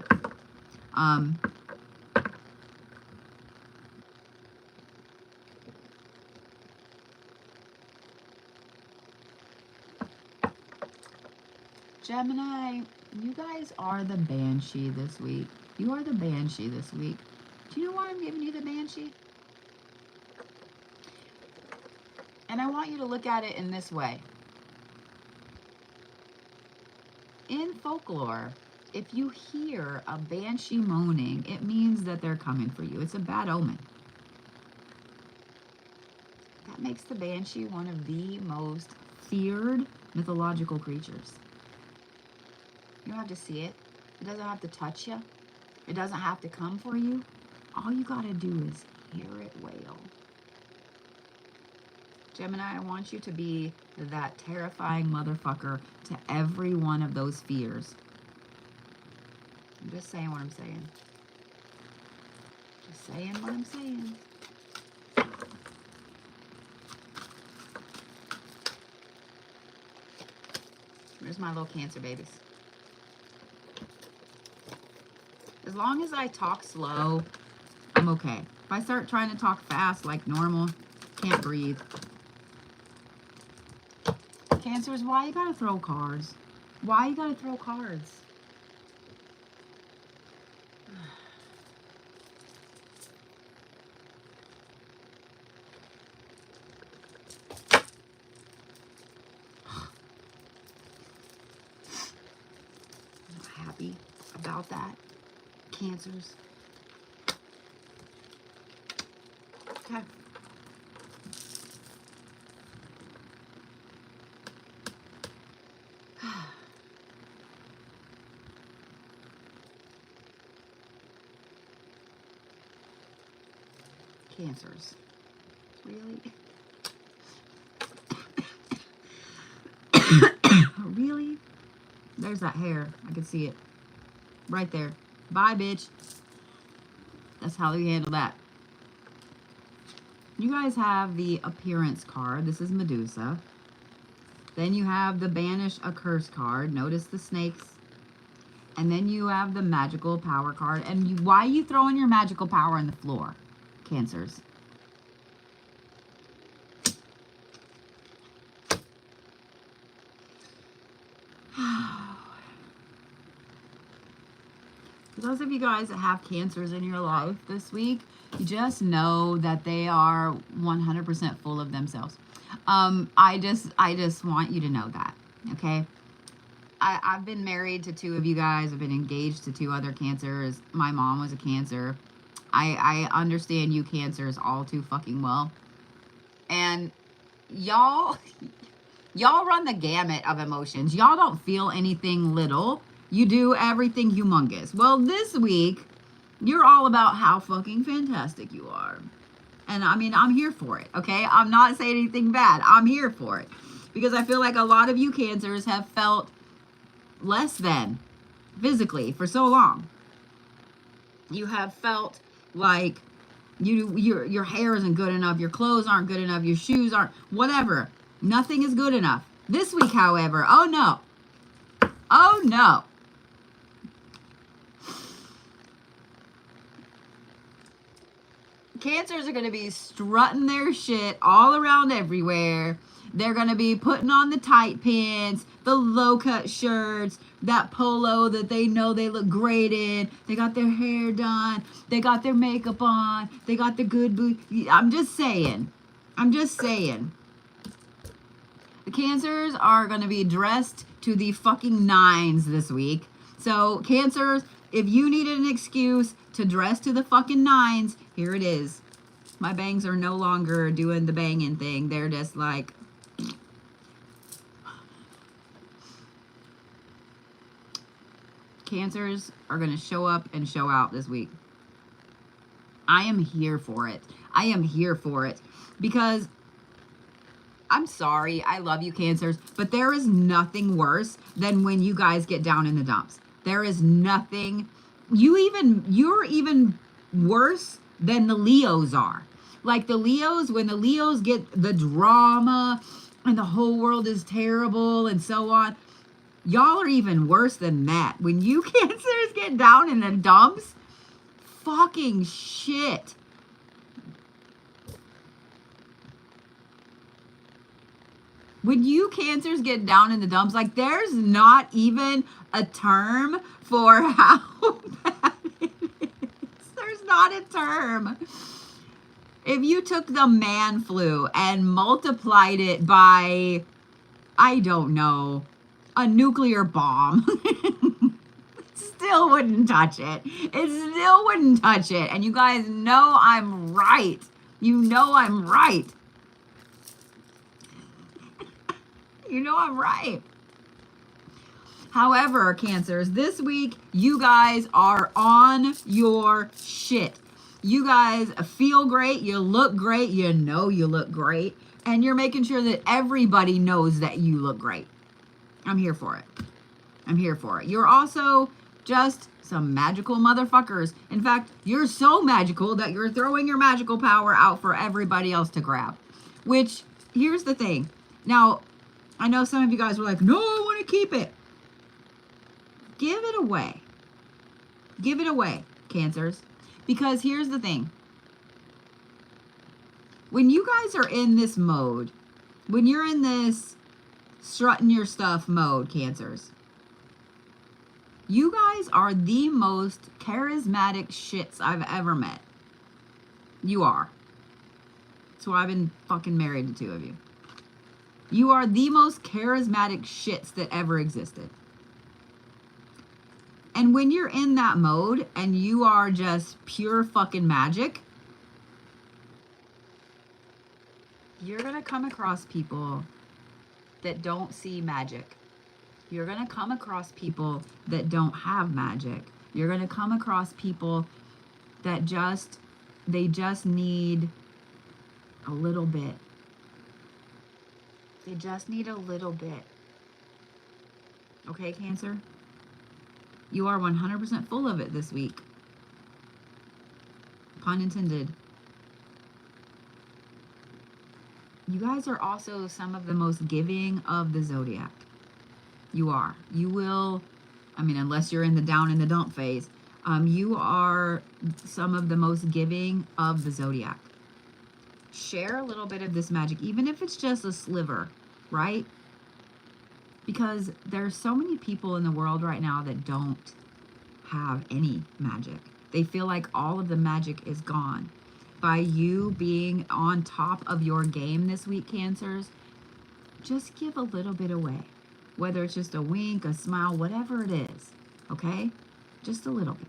Gemini, you guys are the Banshee this week. You are the Banshee this week. Do you know why I'm giving you the Banshee? And I want you to look at it in this way. In folklore, if you hear a banshee moaning, it means that they're coming for you. It's a bad omen. That makes the banshee one of the most feared mythological creatures. You don't have to see it. It doesn't have to touch you. It doesn't have to come for you. All you gotta do is hear it wail. Gemini, I want you to be that terrifying motherfucker to every one of those fears. I'm just saying what I'm saying. Just saying what I'm saying. There's my little Cancer babies. As long as I talk slow, I'm okay. If I start trying to talk fast like normal, can't breathe. Cancers, why you gotta throw cards? Why you gotta throw cards? happy about that, Cancers. Okay. Cancers. Really? Really? There's that hair. I can see it. Right there. Bye, bitch. That's how we handle that. You guys have the appearance card. This is Medusa. Then you have the banish a curse card. Notice the snakes. And then you have the magical power card. And why are you throwing your magical power on the floor, Cancers? For those of you guys that have Cancers in your life this week, you just know that they are 100% full of themselves. I just want you to know that, okay? I've been married to 2 of you guys. I've been engaged to 2 other Cancers. My mom was a Cancer. I understand you Cancers all too fucking well. And y'all run the gamut of emotions. Y'all don't feel anything little. You do everything humongous. Well, this week, you're all about how fucking fantastic you are. And I mean, I'm here for it, okay? I'm not saying anything bad. I'm here for it. Because I feel like a lot of you Cancers have felt less than physically for so long. You have felt like your hair isn't good enough, your clothes aren't good enough, your shoes aren't, whatever. Nothing is good enough. This week, however, oh no. Oh no. Cancers are going to be strutting their shit all around everywhere. They're going to be putting on the tight pants, the low-cut shirts, that polo that they know they look great in. They got their hair done. They got their makeup on. They got the good booty. I'm just saying. The Cancers are going to be dressed to the fucking nines this week. So, Cancers, if you needed an excuse to dress to the fucking nines, here it is. My bangs are no longer doing the banging thing. They're just like... Cancers are going to show up and show out this week. I am here for it. I am here for it. Because... I'm sorry, I love you Cancers, but there is nothing worse than when you guys get down in the dumps. There is nothing, you're even worse than the Leos are. Like the Leos, when the Leos get the drama and the whole world is terrible and so on, y'all are even worse than that. When you Cancers get down in the dumps, fucking shit. When you Cancers get down in the dumps, like there's not even a term for how bad it is. There's not a term. If you took the man flu and multiplied it by, I don't know, a nuclear bomb, still wouldn't touch it. It still wouldn't touch it. And you guys know I'm right. You know I'm right. You know I'm right. However, Cancers, this week, you guys are on your shit. You guys feel great. You look great. You know you look great. And you're making sure that everybody knows that you look great. I'm here for it. I'm here for it. You're also just some magical motherfuckers. In fact, you're so magical that you're throwing your magical power out for everybody else to grab. Which, here's the thing. Now, I know some of you guys were like, no, I want to keep it. Give it away. Give it away, Cancers. Because here's the thing. When you guys are in this mode, when you're in this strutting your stuff mode, Cancers, you guys are the most charismatic shits I've ever met. You are. That's why I've been fucking married to 2 of you. You are the most charismatic shits that ever existed. And when you're in that mode and you are just pure fucking magic, you're going to come across people that don't see magic. You're going to come across people that don't have magic. You're going to come across people that they just need a little bit. They just need a little bit. Okay, Cancer? You are 100% full of it this week. Pun intended. You guys are also some of the most giving of the zodiac. You are. You will, I mean, unless you're in the down in the dump phase, you are some of the most giving of the zodiac. Share a little bit of this magic, even if it's just a sliver, right? Because there's so many people in the world right now that don't have any magic. They feel like all of the magic is gone. By you being on top of your game this week, Cancers, just give a little bit away. Whether it's just a wink, a smile, whatever it is, okay? Just a little bit.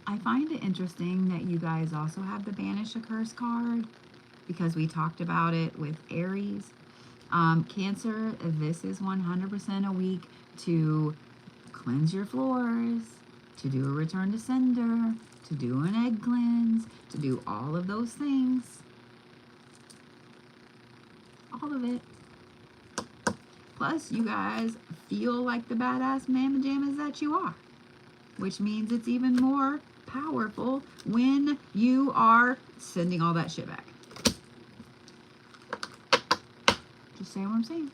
I find it interesting that you guys also have the Banish a Curse card, because we talked about it with Aries. Cancer, this is 100% a week to cleanse your floors, to do a return to sender, to do an egg cleanse, to do all of those things. All of it. Plus, you guys feel like the badass mamma jammas that you are, which means it's even more powerful when you are sending all that shit back. Just saying what I'm saying.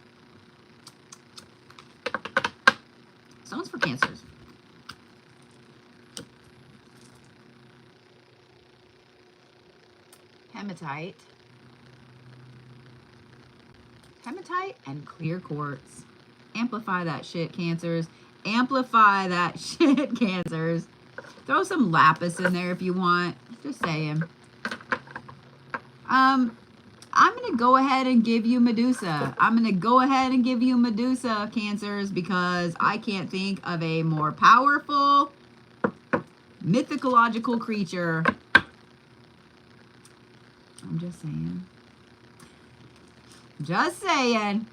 Stones for Cancers. Hematite. Hematite and clear quartz. Amplify that shit, Cancers. Amplify that shit, Cancers. Throw some lapis in there if you want. Just saying. I'm going to go ahead and give you Medusa. I'm going to go ahead and give you Medusa, Cancers, because I can't think of a more powerful mythological creature. I'm just saying. Just saying.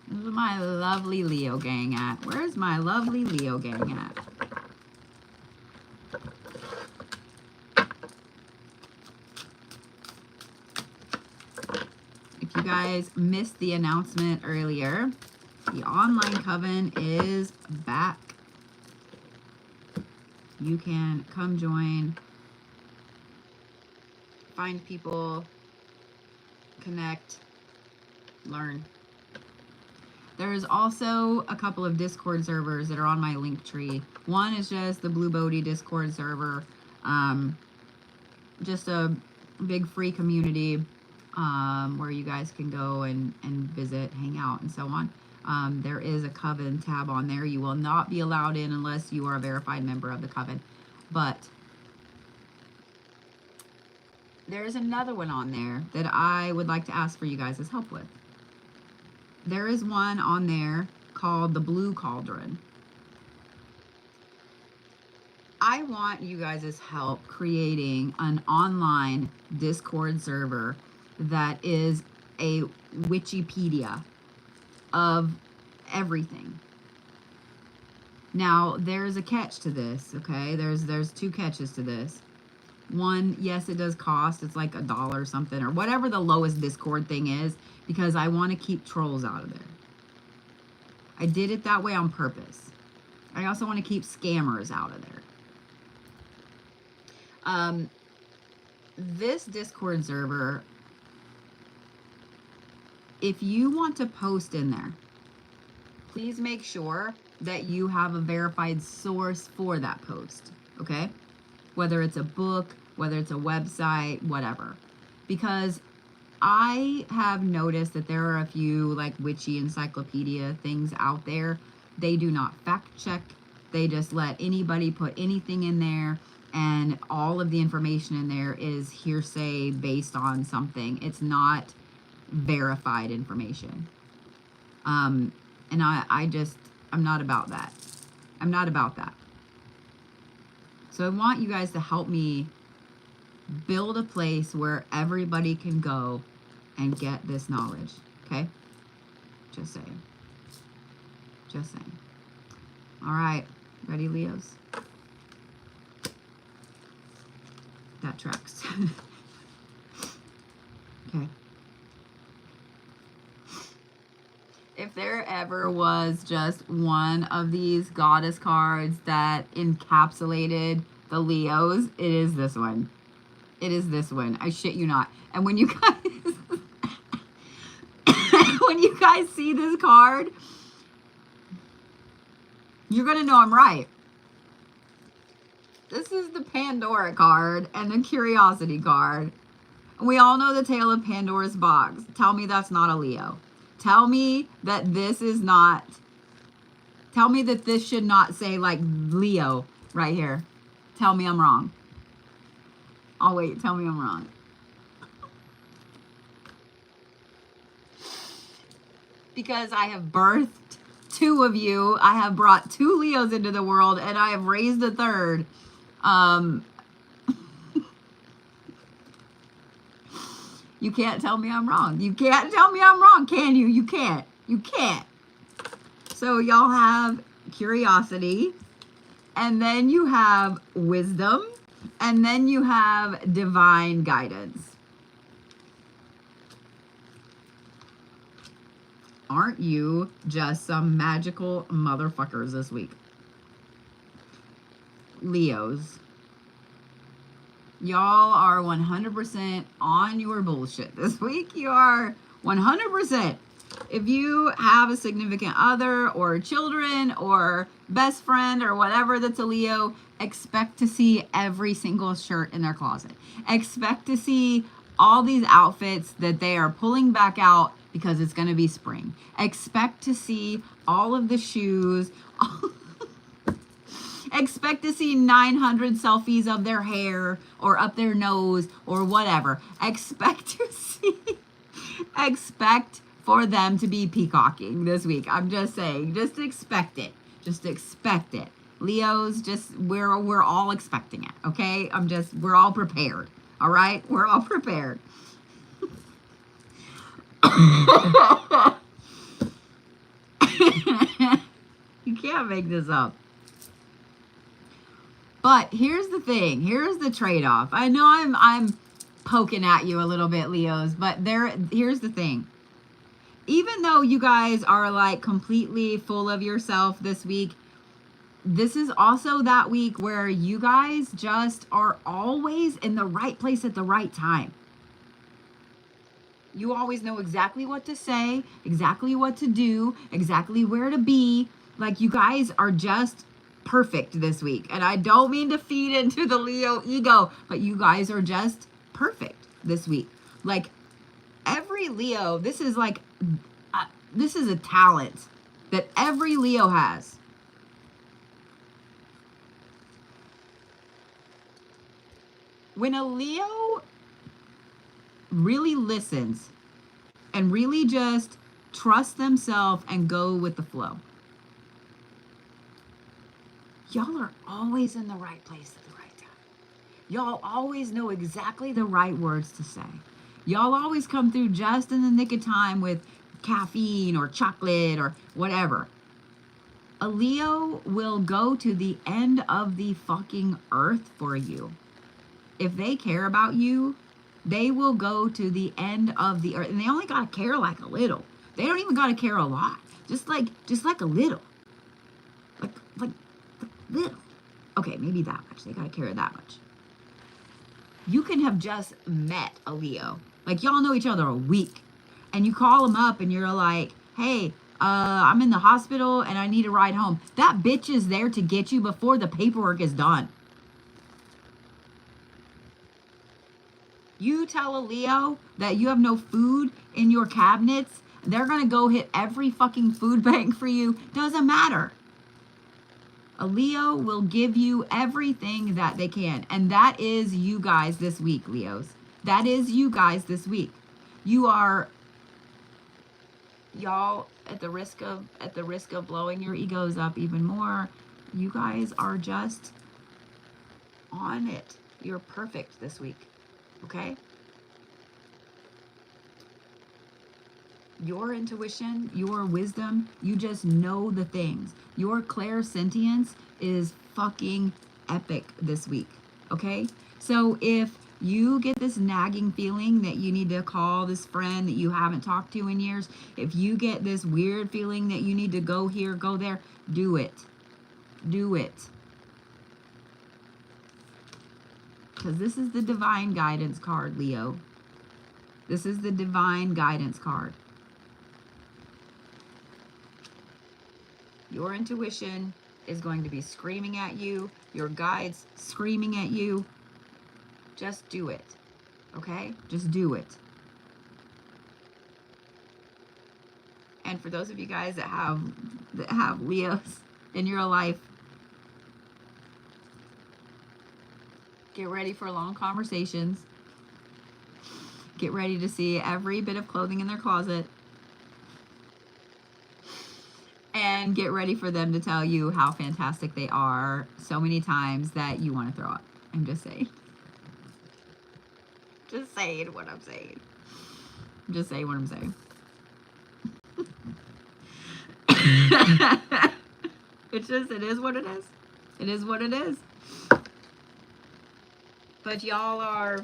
Where's my lovely Leo gang at? Where's my lovely Leo gang at? If you guys missed the announcement earlier, the online coven is back. You can come join, find people, connect, learn. There's also a couple of Discord servers that are on my link tree. One is just the Blue Bodhi Discord server. Just a big free community where you guys can go and visit, hang out, and so on. There is a coven tab on there. You will not be allowed in unless you are a verified member of the coven. But there's another one on there that I would like to ask for you guys' help with. There is one on there called the Blue Cauldron. I want you guys' help creating an online Discord server that is a Wikipedia of everything. Now, there's a catch to this, okay? There's two catches to this. One, yes, it does cost. It's like $1 or something, or whatever the lowest Discord thing is, because I want to keep trolls out of there. I did it that way on purpose. I also want to keep scammers out of there. This Discord server, if you want to post in there, please make sure that you have a verified source for that post, okay? Whether it's a book, whether it's a website, whatever. Because I have noticed that there are a few like witchy encyclopedia things out there. They do not fact check. They just let anybody put anything in there. and all of the information in there is hearsay based on something. It's not verified information. And I'm not about that. I'm not about that. So I want you guys to help me build a place where everybody can go and get this knowledge. Okay? Just saying. Just saying. All right. Ready, Leos? That tracks. Okay. If there ever was just one of these goddess cards that encapsulated the Leos, it is this one. It is this one. I shit you not. And when you guys when you guys see this card, you're gonna know I'm right. This is the Pandora card and the Curiosity card. We all know the tale of Pandora's box. Tell me that's not a Leo. Tell me that this is not. Tell me that this should not say like Leo right here. Tell me I'm wrong. Oh wait, tell me I'm wrong. Because I have birthed 2 of you. I have brought 2 Leos into the world and I have raised a 3rd. You can't tell me I'm wrong. You can't tell me I'm wrong, can you? You can't. You can't. So y'all have Curiosity, and then you have Wisdom, and then you have Divine Guidance. Aren't you just some magical motherfuckers this week? Leos. Y'all are 100% on your bullshit this week. You are 100%. If you have a significant other or children or best friend or whatever that's a Leo, expect to see every single shirt in their closet. Expect to see all these outfits that they are pulling back out because it's going to be spring. Expect to see all of the shoes. Expect to see 900 selfies of their hair or up their nose or whatever. Expect for them to be peacocking this week. I'm just saying, just expect it. Just expect it. Leos, we're all expecting it, okay? We're all prepared, all right? We're all prepared. You can't make this up. But here's the thing. Here's the trade-off. I know I'm poking at you a little bit, Leos, but here's the thing. Even though you guys are like completely full of yourself this week, this is also that week where you guys just are always in the right place at the right time. You always know exactly what to say, exactly what to do, exactly where to be. Like, you guys are just perfect this week. And I don't mean to feed into the Leo ego, but you guys are just perfect this week. Like, every Leo, this is a talent that every Leo has. When a Leo really listens and really just trusts themselves and go with the flow, y'all are always in the right place at the right time. Y'all always know exactly the right words to say. Y'all always come through just in the nick of time with caffeine or chocolate or whatever. A Leo will go to the end of the fucking earth for you. If they care about you, they will go to the end of the earth. And they only gotta care like a little. They don't even gotta care a lot. Just like a little. Like little. Okay, maybe that much. They gotta care that much. You can have just met a Leo. Like, y'all know each other a week. And you call them up and you're like, hey, I'm in the hospital and I need a ride home. That bitch is there to get you before the paperwork is done. You tell a Leo that you have no food in your cabinets, they're going to go hit every fucking food bank for you. Doesn't matter. A Leo will give you everything that they can. And that is you guys this week, Leos. That is you guys this week. You are, y'all, at the risk of blowing your egos up even more, you guys are just on it. You're perfect this week. Okay? Your intuition, your wisdom, you just know the things. Your clairsentience is fucking epic this week. Okay? So if you get this nagging feeling that you need to call this friend that you haven't talked to in years, if you get this weird feeling that you need to go here, go there, do it. Do it. Because this is the divine guidance card, Leo. This is the divine guidance card. Your intuition is going to be screaming at you. Your guides screaming at you. Just do it. Okay? Just do it. And for those of you guys that have Leos in your life, get ready for long conversations. Get ready to see every bit of clothing in their closet. And get ready for them to tell you how fantastic they are so many times that you want to throw up. I'm just saying. Just saying what I'm saying. Just saying what I'm saying. It's just, it is what it is. It is what it is. But y'all are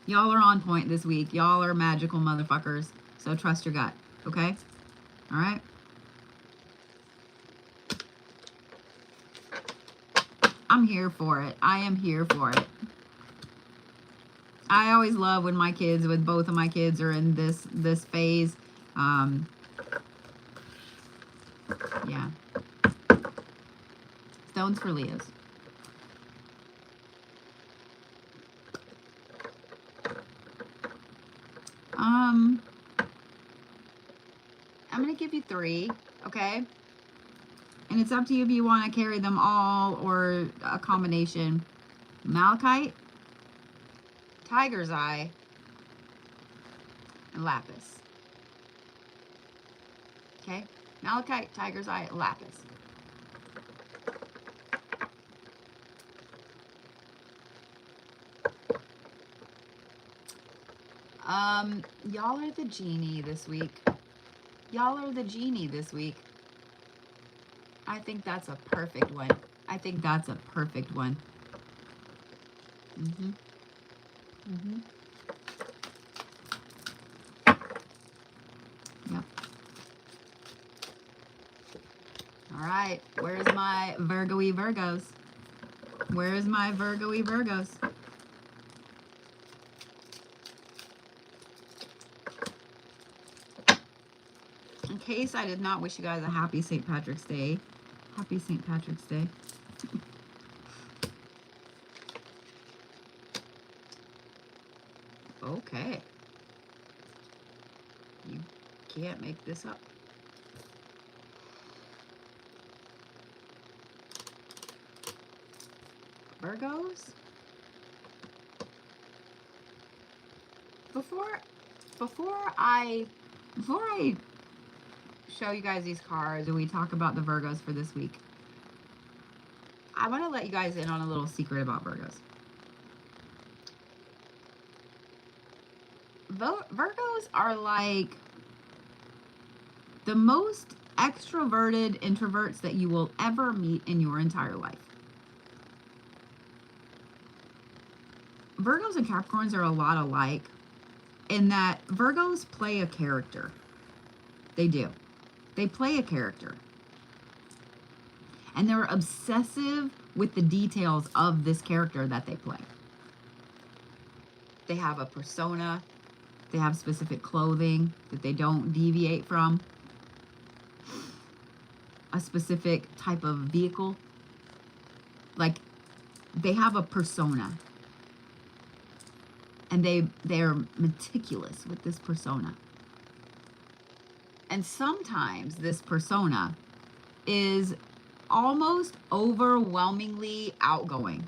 on point this week. Y'all are magical motherfuckers. So trust your gut. Okay? All right? I'm here for it. I am here for it. I always love when my kids, with both of my kids, are in this phase. Yeah. Stones for Leos. I'm going to give you 3, okay? And it's up to you if you want to carry them all or a combination. Malachite, Tiger's Eye, and Lapis. Okay? Malachite, Tiger's Eye, Lapis. Y'all are the genie this week. Y'all are the genie this week. I think that's a perfect one. I think that's a perfect one. Mm-hmm. Mm-hmm. Yep. All right. Where's my Virgo-y Virgos? Where's my Virgo-y Virgos? In case I did not wish you guys a happy St. Patrick's Day. Happy St. Patrick's Day. Okay. You can't make this up. Virgos? Before I show you guys these cards and we talk about the Virgos for this week, I want to let you guys in on a little secret about Virgos. Virgos are like the most extroverted introverts that you will ever meet in your entire life. Virgos and Capricorns are a lot alike in that Virgos play a character. They do. They play a character. And they're obsessive with the details of this character that they play. They have a persona. They have specific clothing that they don't deviate from. A specific type of vehicle. Like, they have a persona. And they're meticulous with this persona. And sometimes this persona is almost overwhelmingly outgoing.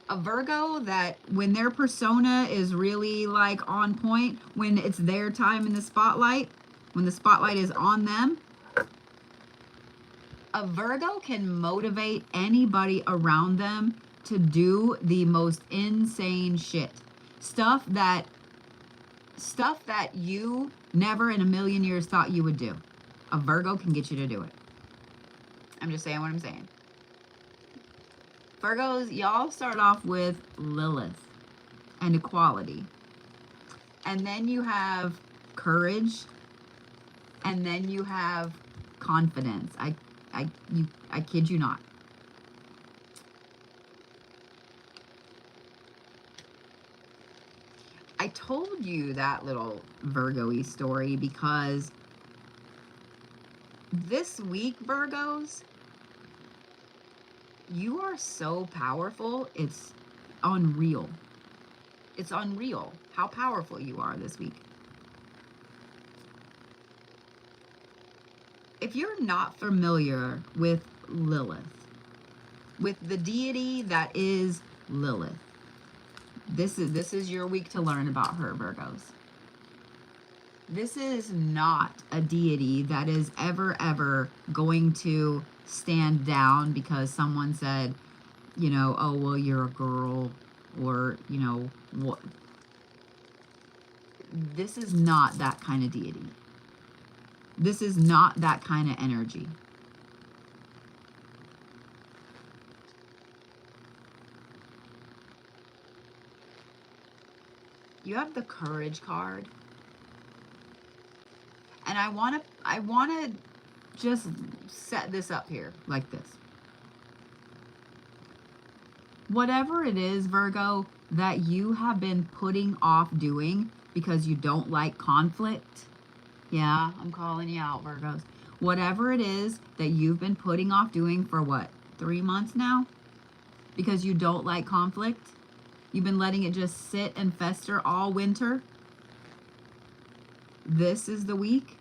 A Virgo that when their persona is really like on point, when it's their time in the spotlight, when the spotlight is on them, a Virgo can motivate anybody around them to do the most insane shit. Stuff that you never in a million years thought you would do. A Virgo can get you to do it. I'm just saying what I'm saying. Virgos, y'all start off with Lilith and equality. And then you have courage. And then you have confidence. I kid you not. I told you that little Virgo-y story because this week, Virgos, you are so powerful, it's unreal. It's unreal how powerful you are this week. If you're not familiar with Lilith, with the deity that is Lilith, this is your week to learn about her, Virgos. This is not a deity that is ever going to stand down because someone said, you know, oh, well, you're a girl, or, you know, what. This is not that kind of deity. This is not that kind of energy. You have the Courage card. And I want to just set this up here like this. Whatever it is, Virgo, that you have been putting off doing because you don't like conflict. Yeah, I'm calling you out, Virgos. Whatever it is that you've been putting off doing for what, 3 months now? Because you don't like conflict? You've been letting it just sit and fester all winter? This is the week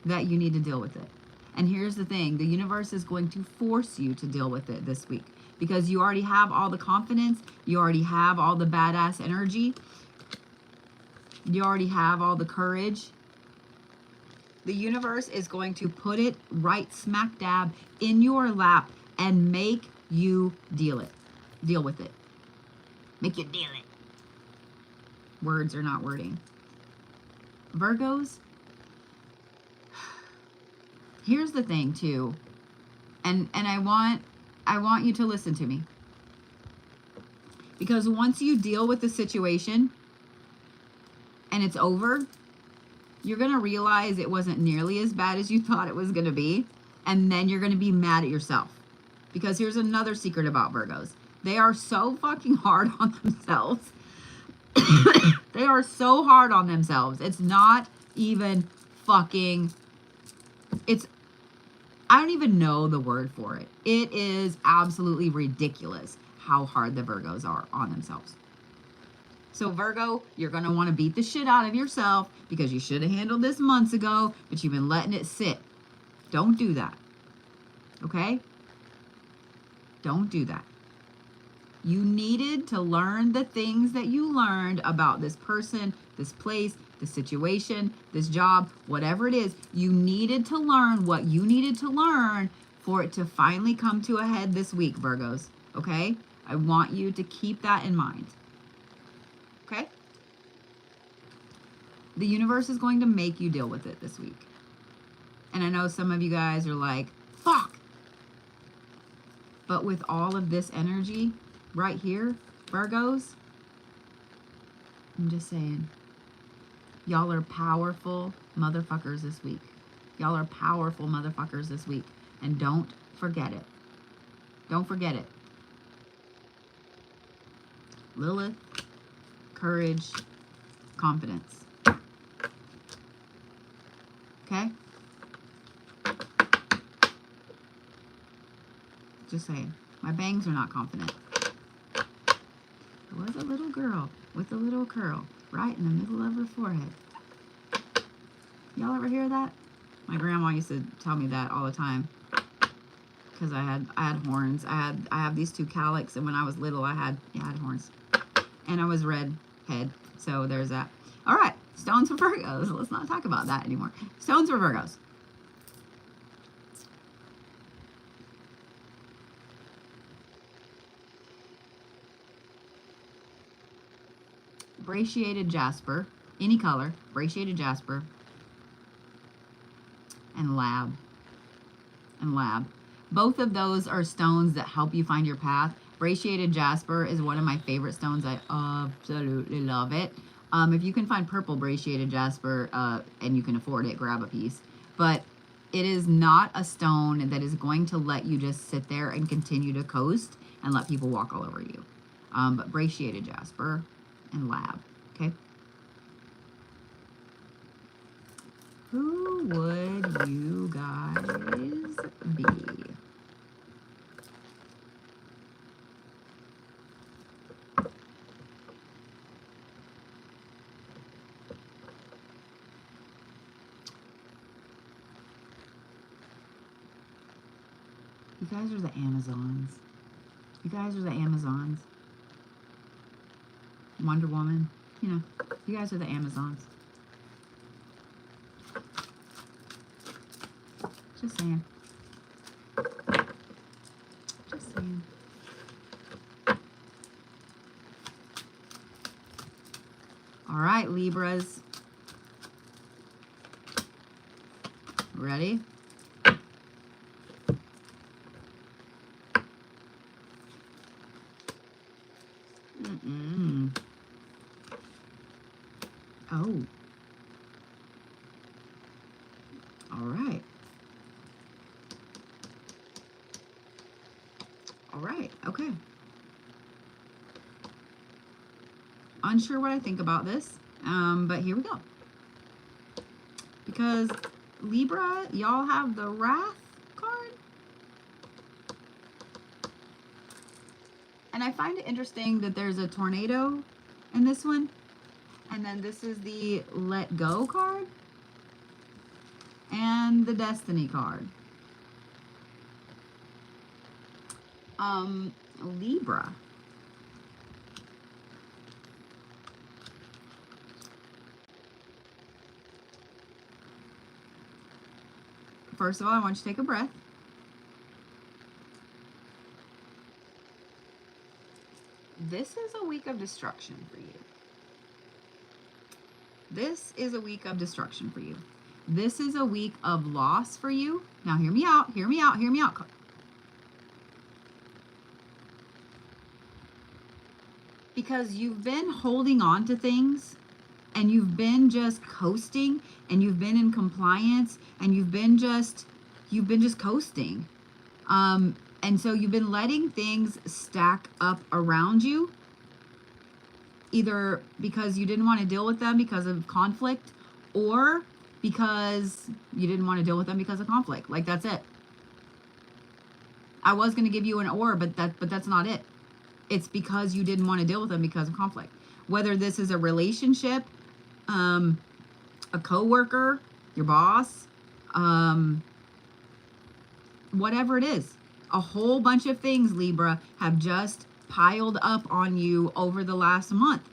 that you need to deal with it. And here's the thing, the universe is going to force you to deal with it this week because you already have all the confidence, you already have all the badass energy, you already have all the courage. The universe is going to put it right smack dab in your lap and make you deal with it. Make you deal it. Words are not wording. Virgos, here's the thing too, and I want you to listen to me, because once you deal with the situation and it's over, you're gonna realize it wasn't nearly as bad as you thought it was gonna be, and then you're gonna be mad at yourself. Because here's another secret about Virgos. They are so fucking hard on themselves. They are so hard on themselves. It's not even fucking, I don't even know the word for it. It is absolutely ridiculous how hard the Virgos are on themselves. So Virgo, you're going to want to beat the shit out of yourself because you should have handled this months ago, but you've been letting it sit. Don't do that. Okay? Don't do that. You needed to learn the things that you learned about this person, this place, this situation, this job, whatever it is. You needed to learn what you needed to learn for it to finally come to a head this week, Virgos. Okay? I want you to keep that in mind. Okay? The universe is going to make you deal with it this week. And I know some of you guys are like, fuck. But with all of this energy right here, Virgos, I'm just saying, y'all are powerful motherfuckers this week. Y'all are powerful motherfuckers this week. And don't forget it. Don't forget it. Lilith, courage, confidence. Okay? Just saying. My bangs are not confident. There was a little girl with a little curl right in the middle of her forehead. Y'all ever hear that? My grandma used to tell me that all the time. because I had horns. I have these two calyx, and when I was little, I had horns, and I was red head. So there's that. All right, stones for Virgos. Let's not talk about that anymore. Stones for Virgos. Brachiated jasper, any color, brachiated jasper, and lab. Both of those are stones that help you find your path. Brachiated jasper is one of my favorite stones. I absolutely love it. If you can find purple brachiated jasper and you can afford it, grab a piece. But it is not a stone that is going to let you just sit there and continue to coast and let people walk all over you. But brachiated jasper and lab, okay? Who would you guys be? You guys are the Amazons. You guys are the Amazons. Wonder Woman, you know, you guys are the Amazons. Just saying. Just saying. All right, Libras. Ready? Oh. All right. All right. Okay. Unsure what I think about this, but here we go. Because Libra, y'all have the Wrath card. And I find it interesting that there's a tornado in this one. And then this is the Let Go card. And the Destiny card. Libra. First of all, I want you to take a breath. This is a week of destruction for you. This is a week of destruction for you. This is a week of loss for you. Now hear me out, hear me out, hear me out. Because you've been holding on to things and you've been just coasting and you've been in compliance and you've been just coasting. And so you've been letting things stack up around you, either because you didn't want to deal with them because of conflict, or because you didn't want to deal with them because of conflict. Like, that's it. I was going to give you an or, but that's not it. It's because you didn't want to deal with them because of conflict. Whether this is a relationship, a coworker, your boss, whatever it is. A whole bunch of things, Libra, have just piled up on you over the last month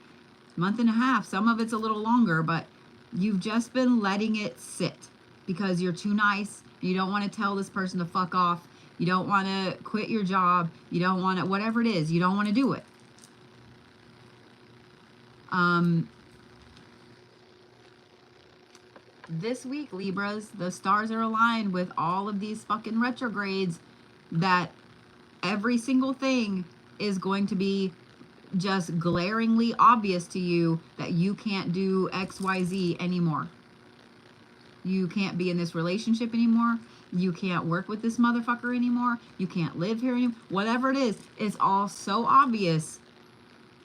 and a half. Some of it's a little longer, but you've just been letting it sit because you're too nice. You don't want to tell this person to fuck off. You don't want to quit your job. You don't want to, whatever it is, you don't want to do it. This week, Libras, the stars are aligned with all of these fucking retrogrades, that every single thing is going to be just glaringly obvious to you that you can't do XYZ anymore. You can't be in this relationship anymore. You can't work with this motherfucker anymore. You can't live here anymore. Whatever it is, it's all so obvious.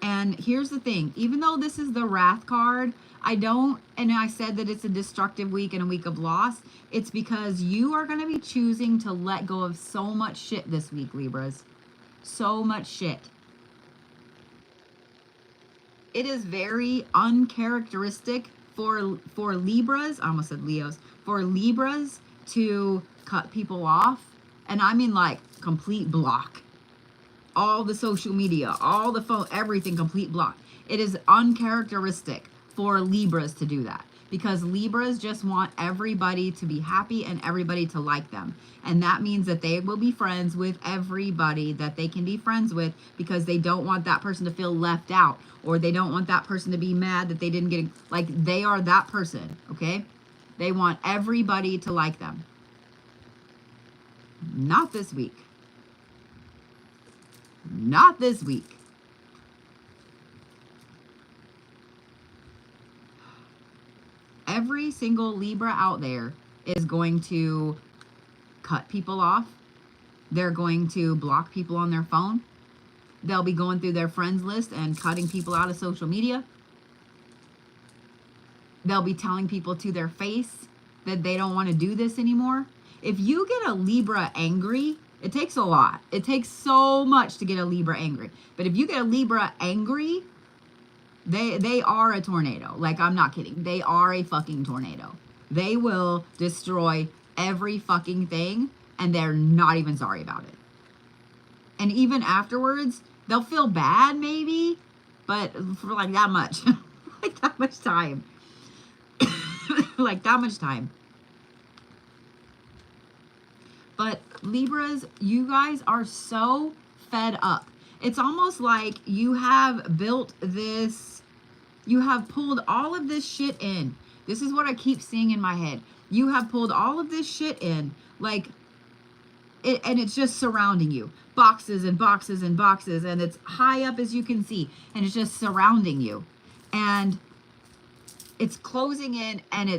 And here's the thing, even though this is the Wrath card, I said that it's a destructive week and a week of loss, it's because you are going to be choosing to let go of so much shit this week, Libras. So much shit. It is very uncharacteristic for Libras, I almost said Leos, for Libras to cut people off. And I mean like complete block. All the social media, all the phone, everything complete block. It is uncharacteristic for Libras to do that, because Libras just want everybody to be happy and everybody to like them. And that means that they will be friends with everybody that they can be friends with, because they don't want that person to feel left out, or they don't want that person to be mad that they didn't get, like, they are that person, okay? They want everybody to like them. Not this week. Not this week. Every single Libra out there is going to cut people off. They're going to block people on their phone. They'll be going through their friends list and cutting people out of social media. They'll be telling people to their face that they don't want to do this anymore. If you get a Libra angry, it takes a lot. It takes so much to get a Libra angry. But if you get a Libra angry, they are a tornado. Like, I'm not kidding. They are a fucking tornado. They will destroy every fucking thing, and they're not even sorry about it. And even afterwards, they'll feel bad maybe, but for like that much. Like that much time. Like that much time. But Libras, you guys are so fed up. It's almost like you have built this, you have pulled all of this shit in. This is what I keep seeing in my head. You have pulled all of this shit in, like, and it's just surrounding you. Boxes and boxes and boxes, and it's high up as you can see, and it's just surrounding you. And it's closing in, and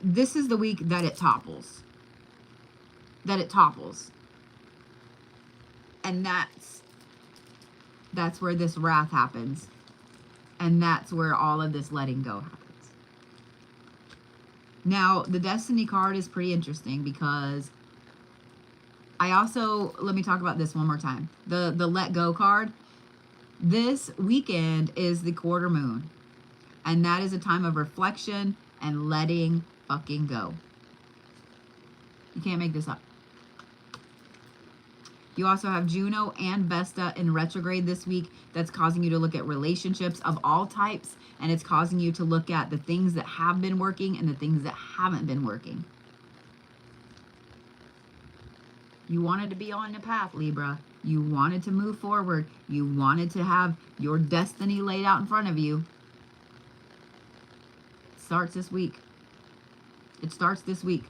this is the week that it topples. That it topples. And that's where this wrath happens. And that's where all of this letting go happens. Now, the Destiny card is pretty interesting, because I also, let me talk about this one more time. The let go card. This weekend is the quarter moon. And that is a time of reflection and letting fucking go. You can't make this up. You also have Juno and Vesta in retrograde this week. That's causing you to look at relationships of all types. And it's causing you to look at the things that have been working and the things that haven't been working. You wanted to be on the path, Libra. You wanted to move forward. You wanted to have your destiny laid out in front of you. It starts this week. It starts this week.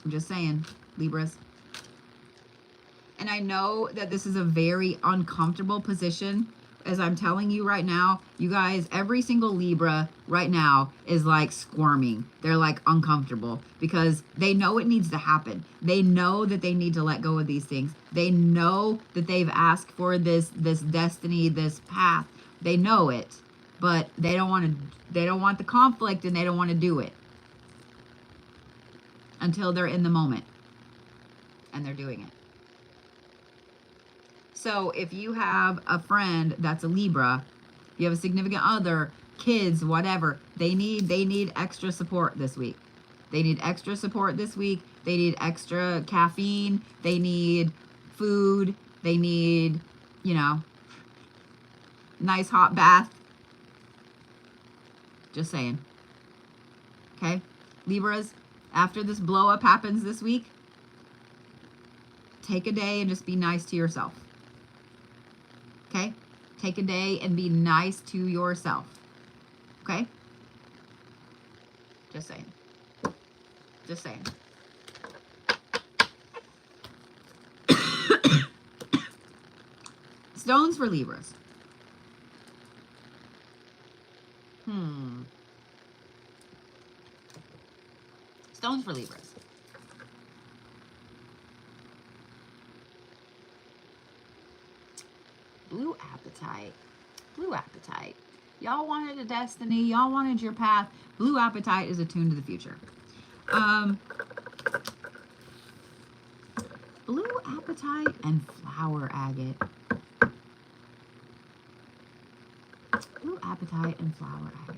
I'm just saying, Libras. And I know that this is a very uncomfortable position. As I'm telling you right now, you guys, every single Libra right now is like squirming. They're like uncomfortable, because they know it needs to happen. They know that they need to let go of these things. They know that they've asked for this destiny, this path. They know it, but they don't want the conflict, and they don't want to do it until they're in the moment and they're doing it. So if you have a friend that's a Libra, you have a significant other, kids, whatever, they need extra support this week. They need extra support this week. They need extra caffeine. They need food. They need, nice hot bath. Just saying. Okay? Libras, after this blow up happens this week, take a day and just be nice to yourself. Okay? Take a day and be nice to yourself. Okay? Just saying. Just saying. Stones for Libras. Stones for Libras. Blue Apatite. Blue Apatite. Y'all wanted a destiny. Y'all wanted your path. Blue Apatite is attuned to the future. Blue Apatite and Flower Agate. Blue Apatite and Flower Agate.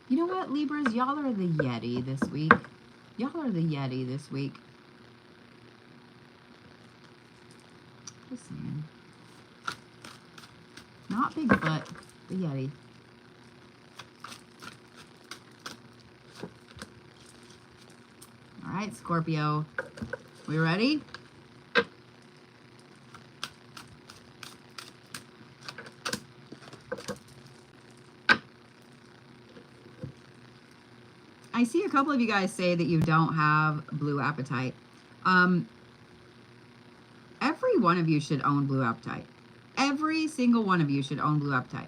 You know what, Libras? Y'all are the Yeti this week. Y'all are the Yeti this week. Just saying. Not Bigfoot, the Yeti. All right, Scorpio. We ready? I see a couple of you guys say that you don't have blue apatite. Every one of you should own blue apatite. Every single one of you should own blue apatite.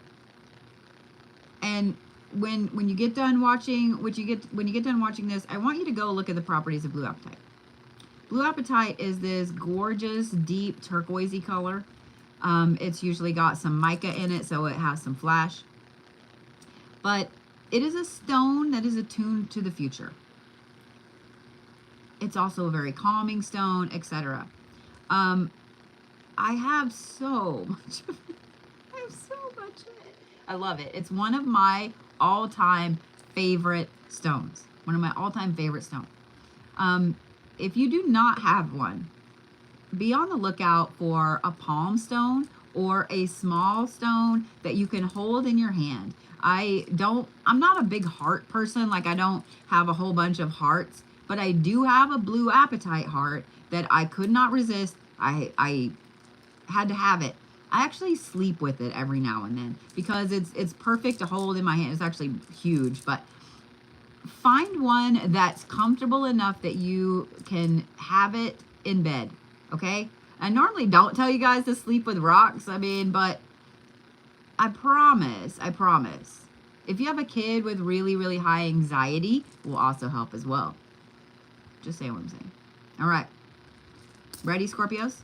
And when you get done watching, when you get done watching this, I want you to go look at the properties of blue apatite. Blue apatite is this gorgeous, deep turquoisey color. It's usually got some mica in it, so it has some flash. But it is a stone that is attuned to the future. It's also a very calming stone, etc. I have so much of it. I have so much of it. I love it. It's one of my all-time favorite stones. One of my all-time favorite stones. If you do not have one, be on the lookout for a palm stone or a small stone that you can hold in your hand. I'm not a big heart person. Like, I don't have a whole bunch of hearts, but I do have a blue apatite heart that I could not resist. I had to have it. I actually sleep with it every now and then because it's perfect to hold in my hand. It's actually huge, but find one that's comfortable enough that you can have it in bed, okay? I normally don't tell you guys to sleep with rocks, but I promise, if you have a kid with really, really high anxiety, will also help as well. Just saying what I'm saying. All right. Ready, Scorpios?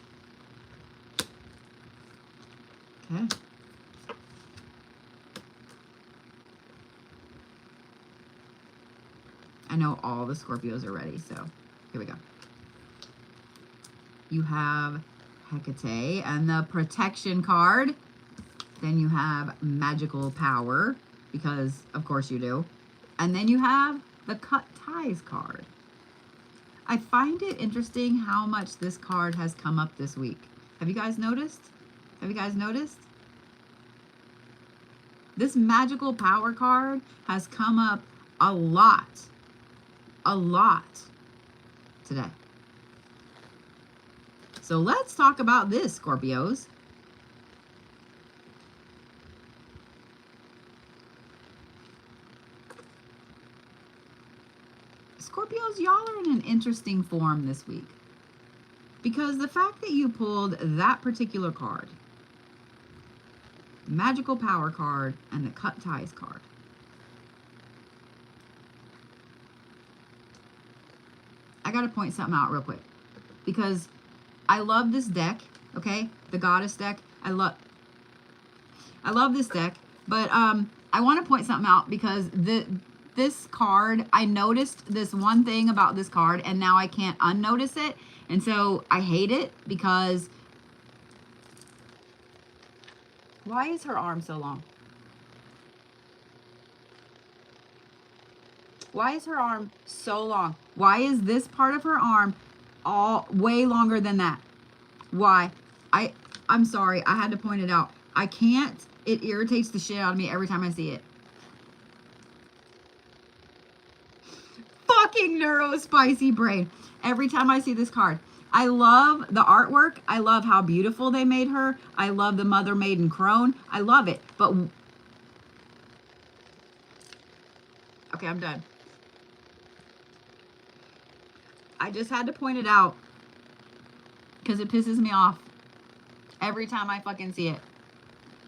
Okay. I know all the Scorpios are ready, so here we go. You have Hecate and the protection card. Then you have magical power, because of course you do. And then you have the cut ties card. I find it interesting how much this card has come up this week. Have you guys noticed? Have you guys noticed? This magical power card has come up a lot today. So let's talk about this, Scorpios. Scorpios, y'all are in an interesting form this week. Because the fact that you pulled that particular card, magical power card, and the cut ties card, I gotta point something out real quick. Because I love this deck, okay? The goddess deck. I love this deck, but I want to point something out because this card, I noticed this one thing about this card, and now I can't unnotice it, and so I hate it because why is her arm so long? Why is her arm so long? Why is this part of her arm all way longer than that? Why? I'm sorry, I had to point it out. I can't. It irritates the shit out of me every time I see it. Fucking neuro spicy brain. Every time I see this card. I love the artwork. I love how beautiful they made her. I love the Mother Maiden crone. I love it. But okay, I'm done. I just had to point it out because it pisses me off every time I fucking see it.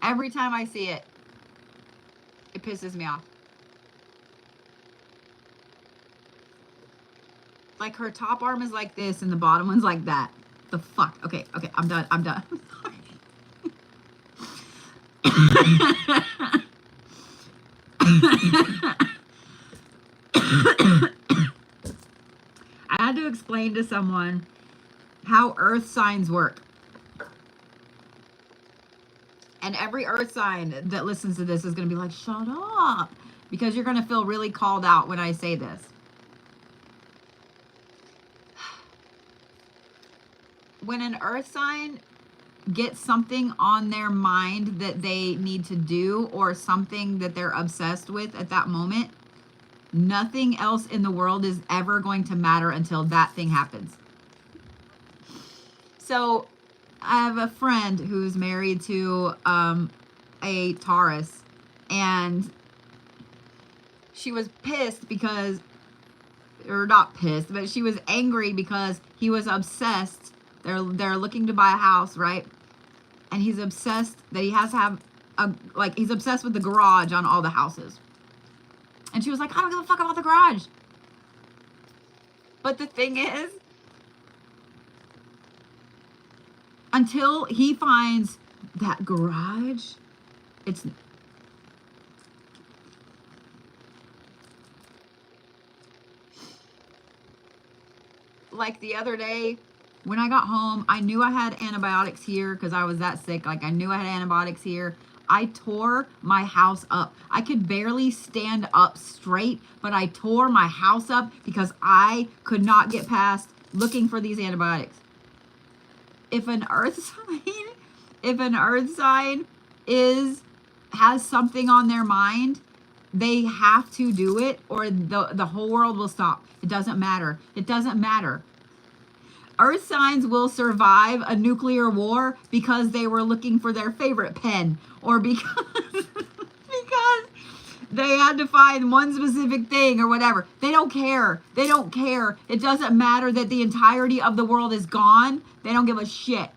Every time I see it, it pisses me off. Like, her top arm is like this and the bottom one's like that. The fuck? Okay, I'm done. I'm done. I had to explain to someone how earth signs work. And every earth sign that listens to this is going to be like, shut up. because you're going to feel really called out when I say this. When an earth sign gets something on their mind that they need to do, or something that they're obsessed with at that moment, nothing else in the world is ever going to matter until that thing happens. So I have a friend who's married to a Taurus, and she was pissed because, or not pissed, but she was angry because he was obsessed. They're looking to buy a house, right? And he's obsessed that he has to have he's obsessed with the garage on all the houses. And she was like, I don't give a fuck about the garage. But the thing is, until he finds that garage, it's... Like the other day, when I got home, I knew I had antibiotics here because I was that sick. Like, I knew I had antibiotics here. I tore my house up. I could barely stand up straight, but I tore my house up because I could not get past looking for these antibiotics. If an earth sign has something on their mind, they have to do it, or the whole world will stop. It doesn't matter. It doesn't matter. Earth signs will survive a nuclear war because they were looking for their favorite pen, or because they had to find one specific thing or whatever. They don't care. They don't care. It doesn't matter that the entirety of the world is gone. They don't give a shit.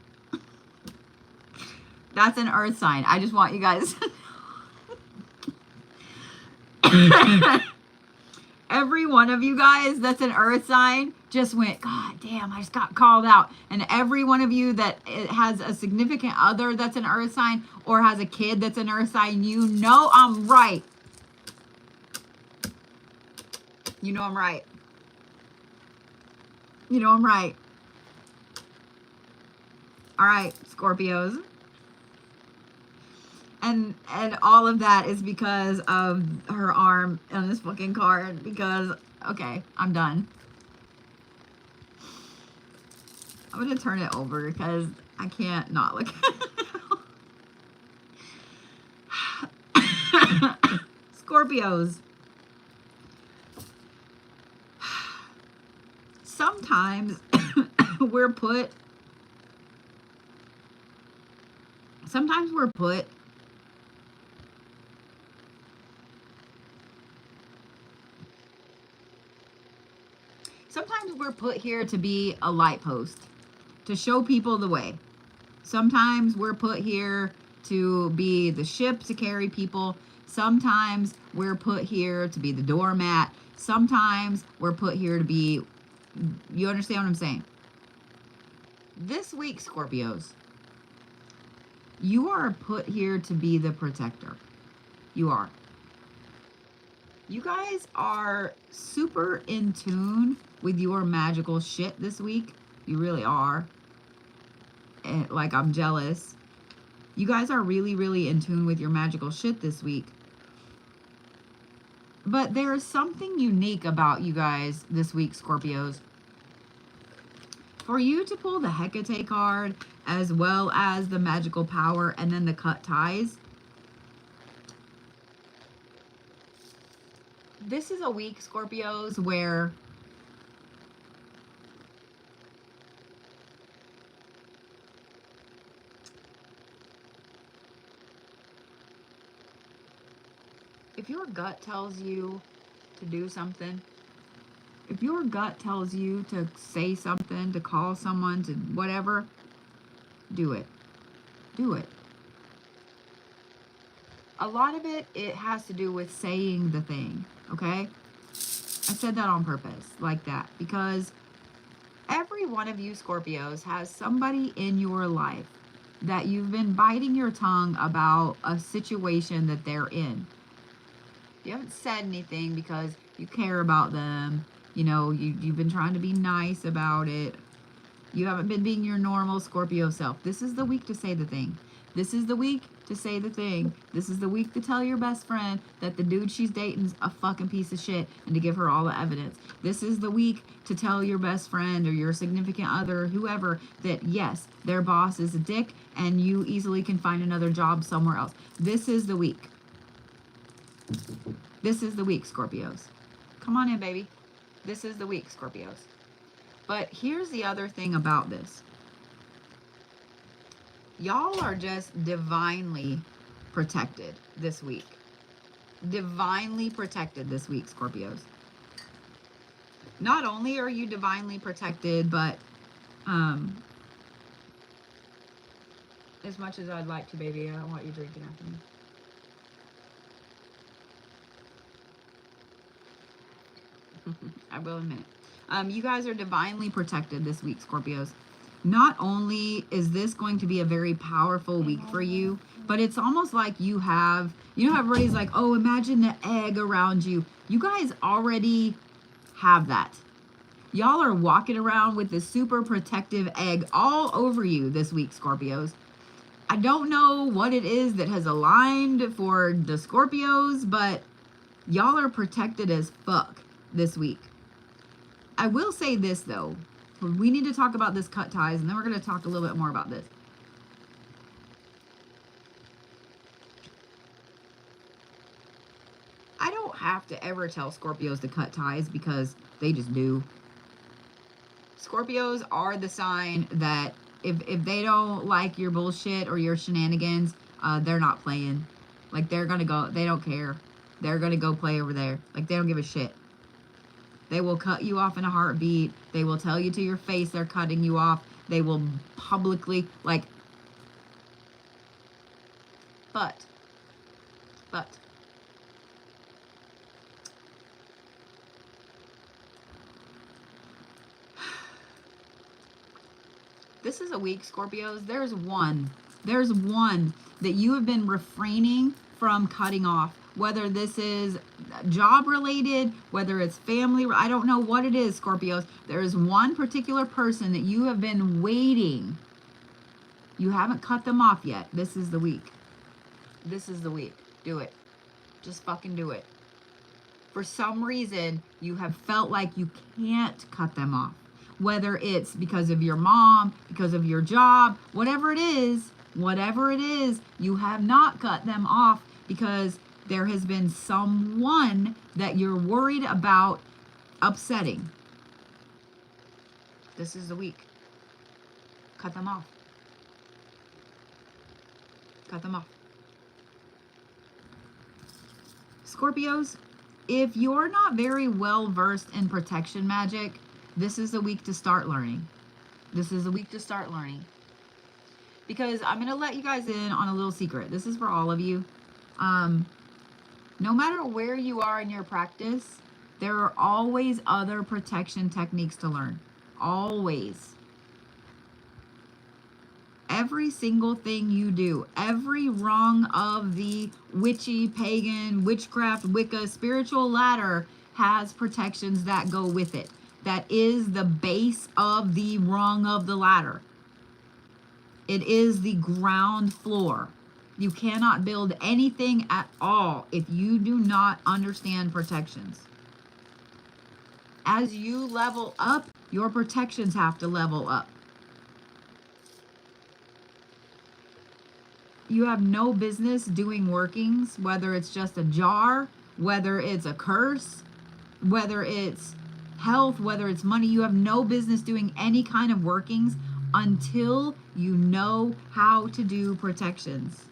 That's an earth sign. I just want you guys to every one of you guys that's an earth sign just went, God damn, I just got called out. And every one of you that has a significant other that's an earth sign, or has a kid that's an earth sign, you know I'm right. You know I'm right. You know I'm right. All right, Scorpios. And all of that is because of her arm on this fucking card. Because, okay, I'm done. I'm going to turn it over because I can't not look at it. Scorpios. Sometimes we're put sometimes we're put here to be a light post, to show people the way. Sometimes we're put here to be the ship to carry people. Sometimes we're put here to be the doormat. Sometimes we're put here to be, you understand what I'm saying? This week, Scorpios, you are put here to be the protector. You are. You guys are super in tune with your magical shit this week. You really are. And, like, I'm jealous. You guys are really, really in tune with your magical shit this week. But there is something unique about you guys this week, Scorpios. For you to pull the Hecate card, as well as the magical power, and then the cut ties, this is a week, Scorpios, where if your gut tells you to do something, if your gut tells you to say something, to call someone, to whatever, do it. Do it. A lot of it has to do with saying the thing, okay? I said that on purpose, like that, because every one of you Scorpios has somebody in your life that you've been biting your tongue about a situation that they're in. You haven't said anything because you care about them. You know, you've been trying to be nice about it. You haven't been being your normal Scorpio self. This is the week to say the thing. This is the week to say the thing. This is the week to tell your best friend that the dude she's dating's a fucking piece of shit and to give her all the evidence. This is the week to tell your best friend or your significant other, whoever, that yes, their boss is a dick and you easily can find another job somewhere else. This is the week. This is the week, Scorpios. Come on in, baby. This is the week, Scorpios. But here's the other thing about this. Y'all are just divinely protected this week. Divinely protected this week, Scorpios. Not only are you divinely protected, but as much as I'd like to, baby, I don't want you drinking after me. I will in a minute. You guys are divinely protected this week, Scorpios. Not only is this going to be a very powerful week for you, but it's almost like you have, you know how everybody's like, oh, imagine the egg around you. You guys already have that. Y'all are walking around with this super protective egg all over you this week, Scorpios. I don't know what it is that has aligned for the Scorpios, but y'all are protected as fuck this week. I will say this, though. We need to talk about this cut ties, and then we're going to talk a little bit more about this. I don't have to ever tell Scorpios to cut ties because they just do. Scorpios are the sign that if they don't like your bullshit or your shenanigans, they're not playing. Like, they're going to go, they don't care. They're going to go play over there. Like, they don't give a shit. They will cut you off in a heartbeat. They will tell you to your face they're cutting you off. They will publicly, like, but, this is a week, Scorpios. There's one that you have been refraining from cutting off. Whether this is job related, whether it's family, I don't know what it is, Scorpios. There is one particular person that you have been waiting. You haven't cut them off yet. This is the week. This is the week. Do it. Just fucking do it. For some reason, you have felt like you can't cut them off. Whether it's because of your mom, because of your job, whatever it is, you have not cut them off because there has been someone that you're worried about upsetting. This is the week. Cut them off. Cut them off. Scorpios, if you're not very well versed in protection magic, this is a week to start learning. This is a week to start learning. Because I'm going to let you guys in on a little secret. This is for all of you. No matter where you are in your practice, there are always other protection techniques to learn. Always. Every single thing you do, every rung of the witchy, pagan, witchcraft, Wicca, spiritual ladder has protections that go with it. That is the base of the rung of the ladder. It is the ground floor. You cannot build anything at all if you do not understand protections. As you level up, your protections have to level up. You have no business doing workings, whether it's just a jar, whether it's a curse, whether it's health, whether it's money. You have no business doing any kind of workings until you know how to do protections.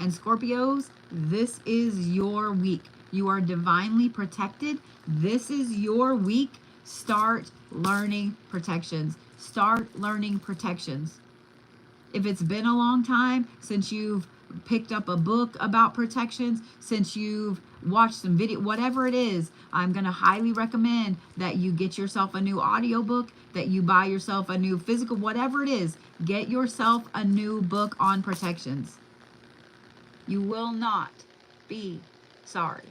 And Scorpios, this is your week. You are divinely protected. This is your week. Start learning protections. Start learning protections. If it's been a long time since you've picked up a book about protections, since you've watched some video, whatever it is, I'm going to highly recommend that you get yourself a new audiobook, that you buy yourself a new physical, whatever it is, get yourself a new book on protections. You will not be sorry.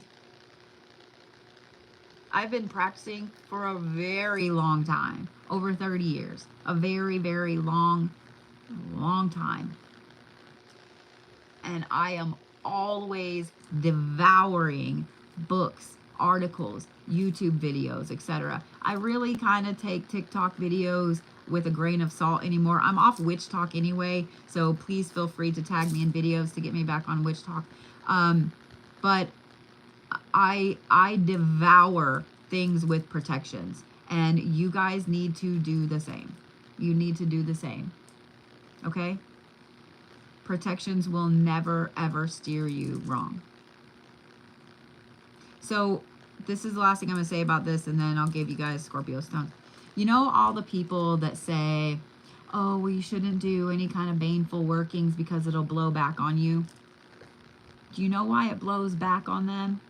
I've been practicing for a very long time, over 30 years, a very, very long time. And I am always devouring books, articles, YouTube videos, etc. I really kind of take TikTok videos with a grain of salt anymore. I'm off Witch Talk anyway, so please feel free to tag me in videos to get me back on Witch Talk. But I devour things with protections, and you guys need to do the same. You need to do the same. Okay? Protections will never ever steer you wrong. So this is the last thing I'm going to say about this, and then I'll give you guys Scorpio stone. You know, all the people that say, oh, well, you shouldn't do any kind of baneful workings because it'll blow back on you. Do you know why it blows back on them?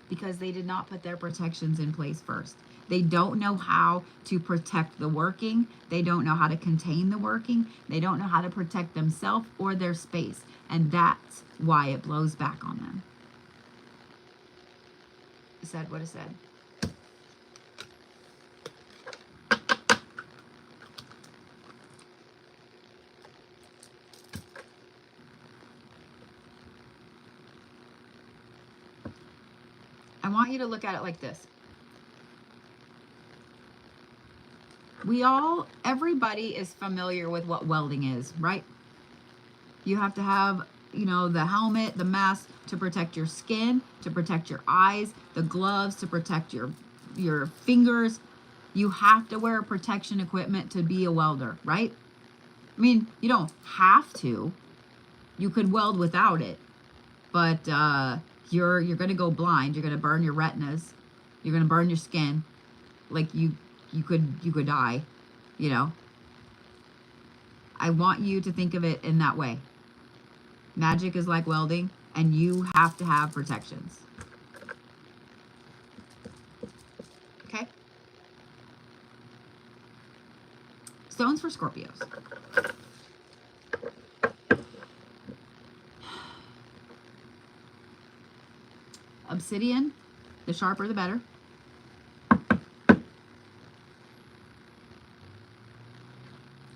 Because they did not put their protections in place first. They don't know how to protect the working. They don't know how to contain the working. They don't know how to protect themselves or their space. And that's why it blows back on them. It said what it said. I want you to look at it like this. Everybody is familiar with what welding is, right? You have to have, you know, the helmet, the mask to protect your skin, to protect your eyes, the gloves to protect your fingers. You have to wear protection equipment to be a welder, right? I mean, you don't have to. You could weld without it, but you're going to go blind. You're going to burn your retinas. You're going to burn your skin. Like you could die, you know. I want you to think of it in that way. Magic is like welding, and you have to have protections. Okay? Stones for Scorpios. Obsidian, the sharper the better.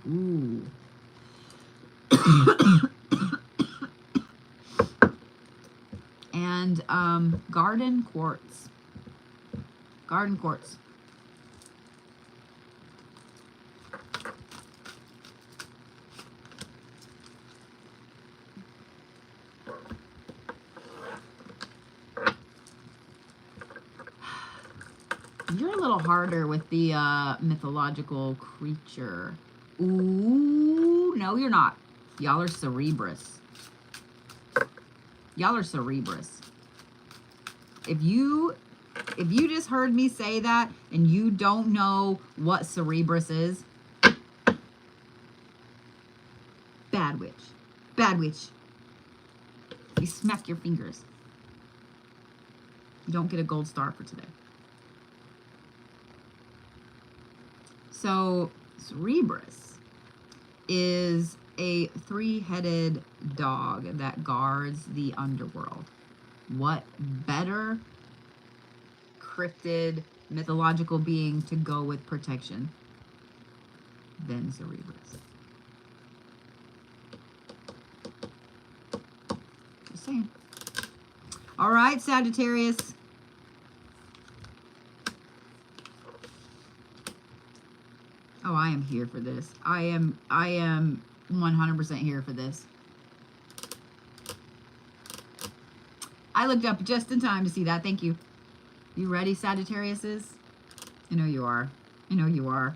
Ooh. And garden quartz. Garden quartz. You're a little harder with the mythological creature. Ooh, no, you're not. Y'all are Cerebrus. Y'all are Cerebrus. If you just heard me say that and you don't know what Cerebrus is, bad witch. Bad witch. You smack your fingers. You don't get a gold star for today. So, Cerebrus is a three-headed dog that guards the underworld. What better cryptid mythological being to go with protection than Cerebrus? Just saying. All right, Sagittarius. Oh, I am here for this. I am 100% here for this. I looked up just in time to see that. Thank you. You ready, Sagittariuses? I know you are. I know you are.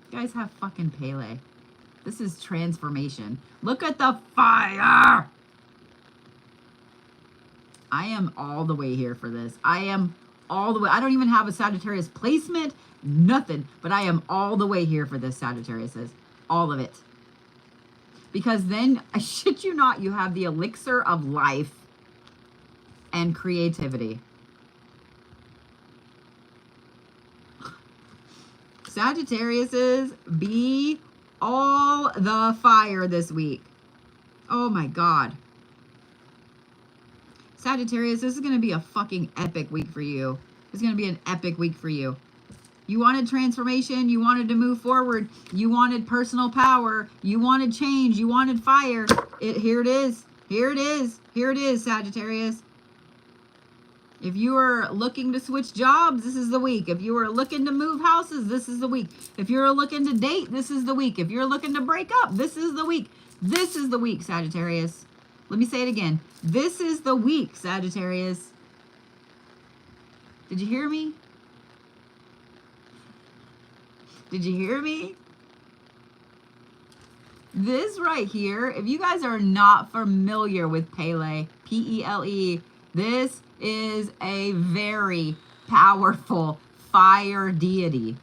You guys have fucking Pele. This is transformation. Look at the fire! I am all the way here for this. I am all the way. I don't even have a Sagittarius placement. Nothing. But I am all the way here for this, Sagittariuses. All of it. Because then, I shit you not, you have the elixir of life and creativity. Sagittariuses, be all the fire this week. Oh my God. Sagittarius, this is going to be a fucking epic week for you. It's going to be an epic week for you. You wanted transformation. You wanted to move forward. You wanted personal power. You wanted change. You wanted fire. Here it is. Here it is. Here it is, Sagittarius. If you are looking to switch jobs, this is the week. If you are looking to move houses, this is the week. If you're looking to date, this is the week. If you're looking to break up, this is the week. This is the week, Sagittarius. Let me say it again. This is the week, Sagittarius. Did you hear me? Did you hear me? This right here, if you guys are not familiar with Pele, P-E-L-E, this is a very powerful fire deity.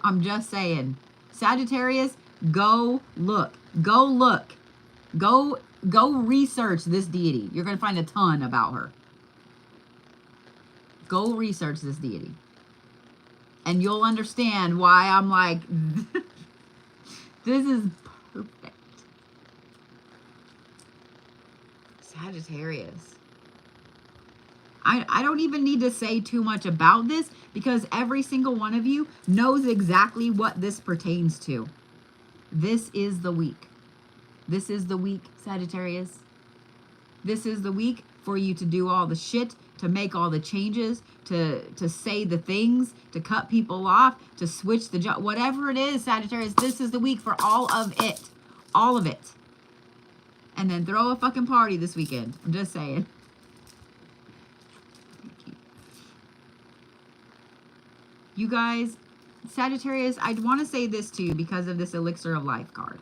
I'm just saying. Sagittarius, go look. Go look. Go research this deity. You're going to find a ton about her. Go research this deity. And you'll understand why I'm like, this is perfect. Sagittarius. I don't even need to say too much about this because every single one of you knows exactly what this pertains to. This is the week. This is the week, Sagittarius. This is the week for you to do all the shit, to make all the changes, to say the things, to cut people off, to switch the job, whatever it is, Sagittarius, this is the week for all of it. All of it. And then throw a fucking party this weekend. I'm just saying. You guys, Sagittarius, I'd want to say this too because of this Elixir of Life card.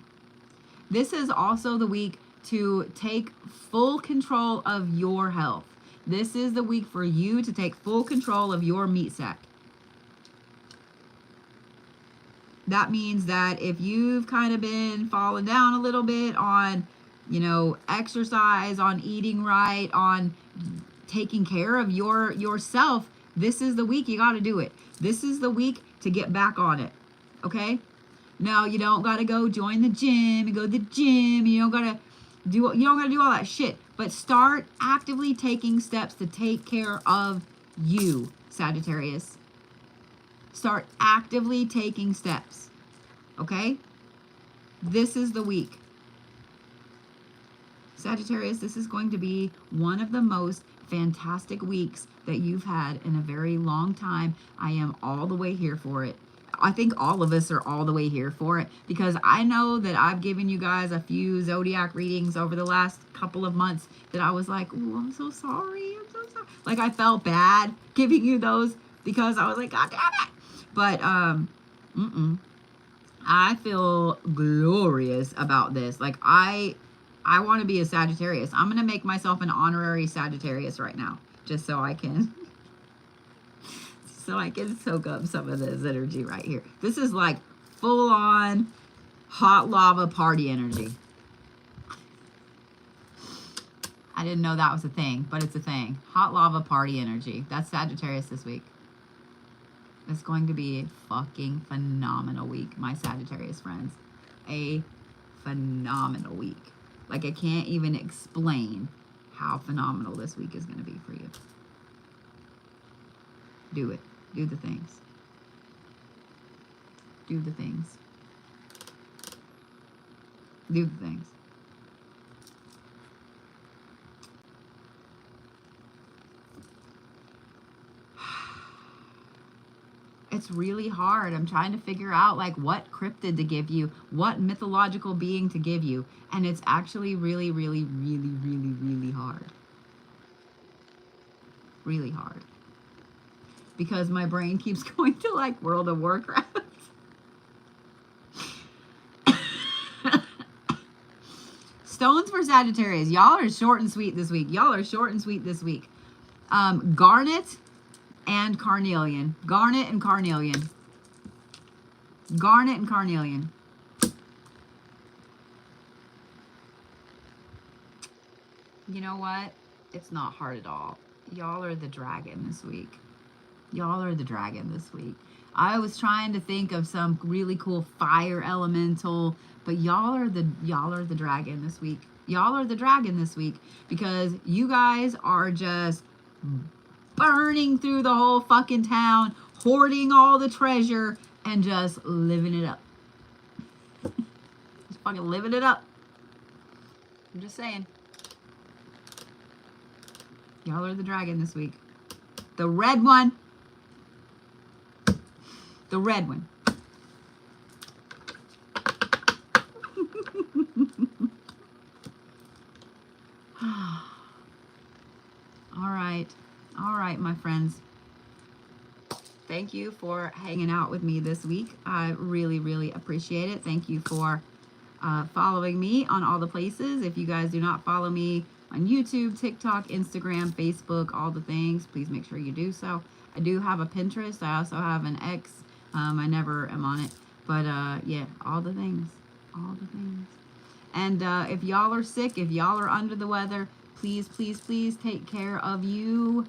This is also the week to take full control of your health. This is the week for you to take full control of your meat sack. That means that if you've kind of been falling down a little bit on, you know, exercise, on eating right, on taking care of yourself, this is the week you got to do it. This is the week to get back on it. Okay? No, you don't got to go join the gym and go to the gym. You don't got to do all that shit. But start actively taking steps to take care of you, Sagittarius. Start actively taking steps. Okay? This is the week. Sagittarius, this is going to be one of the most fantastic weeks that you've had in a very long time. I am all the way here for it. I think all of us are all the way here for it because I know that I've given you guys a few Zodiac readings over the last couple of months that I was like, oh, I'm so sorry. I'm so sorry. Like I felt bad giving you those because I was like, God damn it. But, I feel glorious about this. Like I want to be a Sagittarius. I'm going to make myself an honorary Sagittarius right now just so I can soak up some of this energy right here. This is like full on hot lava party energy. I didn't know that was a thing, but it's a thing. Hot lava party energy. That's Sagittarius this week. It's going to be a fucking phenomenal week, my Sagittarius friends. A phenomenal week. Like I can't even explain how phenomenal this week is going to be for you. Do it. Do the things. Do the things. Do the things. It's really hard. I'm trying to figure out like what cryptid to give you, what mythological being to give you. And it's actually really, really, really, really, really hard. Really hard. Because my brain keeps going to like World of Warcraft. Stones for Sagittarius. Y'all are short and sweet this week. Y'all are short and sweet this week. Garnet and Carnelian. Garnet and Carnelian. Garnet and Carnelian. You know what? It's not hard at all. Y'all are the dragon this week. Y'all are the dragon this week. I was trying to think of some really cool fire elemental, but y'all are the dragon this week. Y'all are the dragon this week because you guys are just burning through the whole fucking town, hoarding all the treasure, and just living it up. Just fucking living it up. I'm just saying. Y'all are the dragon this week. The red one. The red one. All right, my friends. Thank you for hanging out with me this week. I really, really appreciate it. Thank you for following me on all the places. If you guys do not follow me on YouTube, TikTok, Instagram, Facebook, all the things, please make sure you do so. I do have a Pinterest. I also have an X. I never am on it. But yeah, all the things. All the things. And if y'all are sick, if y'all are under the weather, please, please, please take care of you.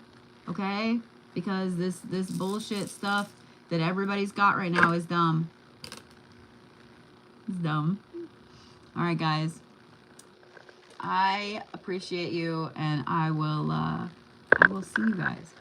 Okay? Because this bullshit stuff that everybody's got right now is dumb. It's dumb. All right, guys. I appreciate you, and I will see you guys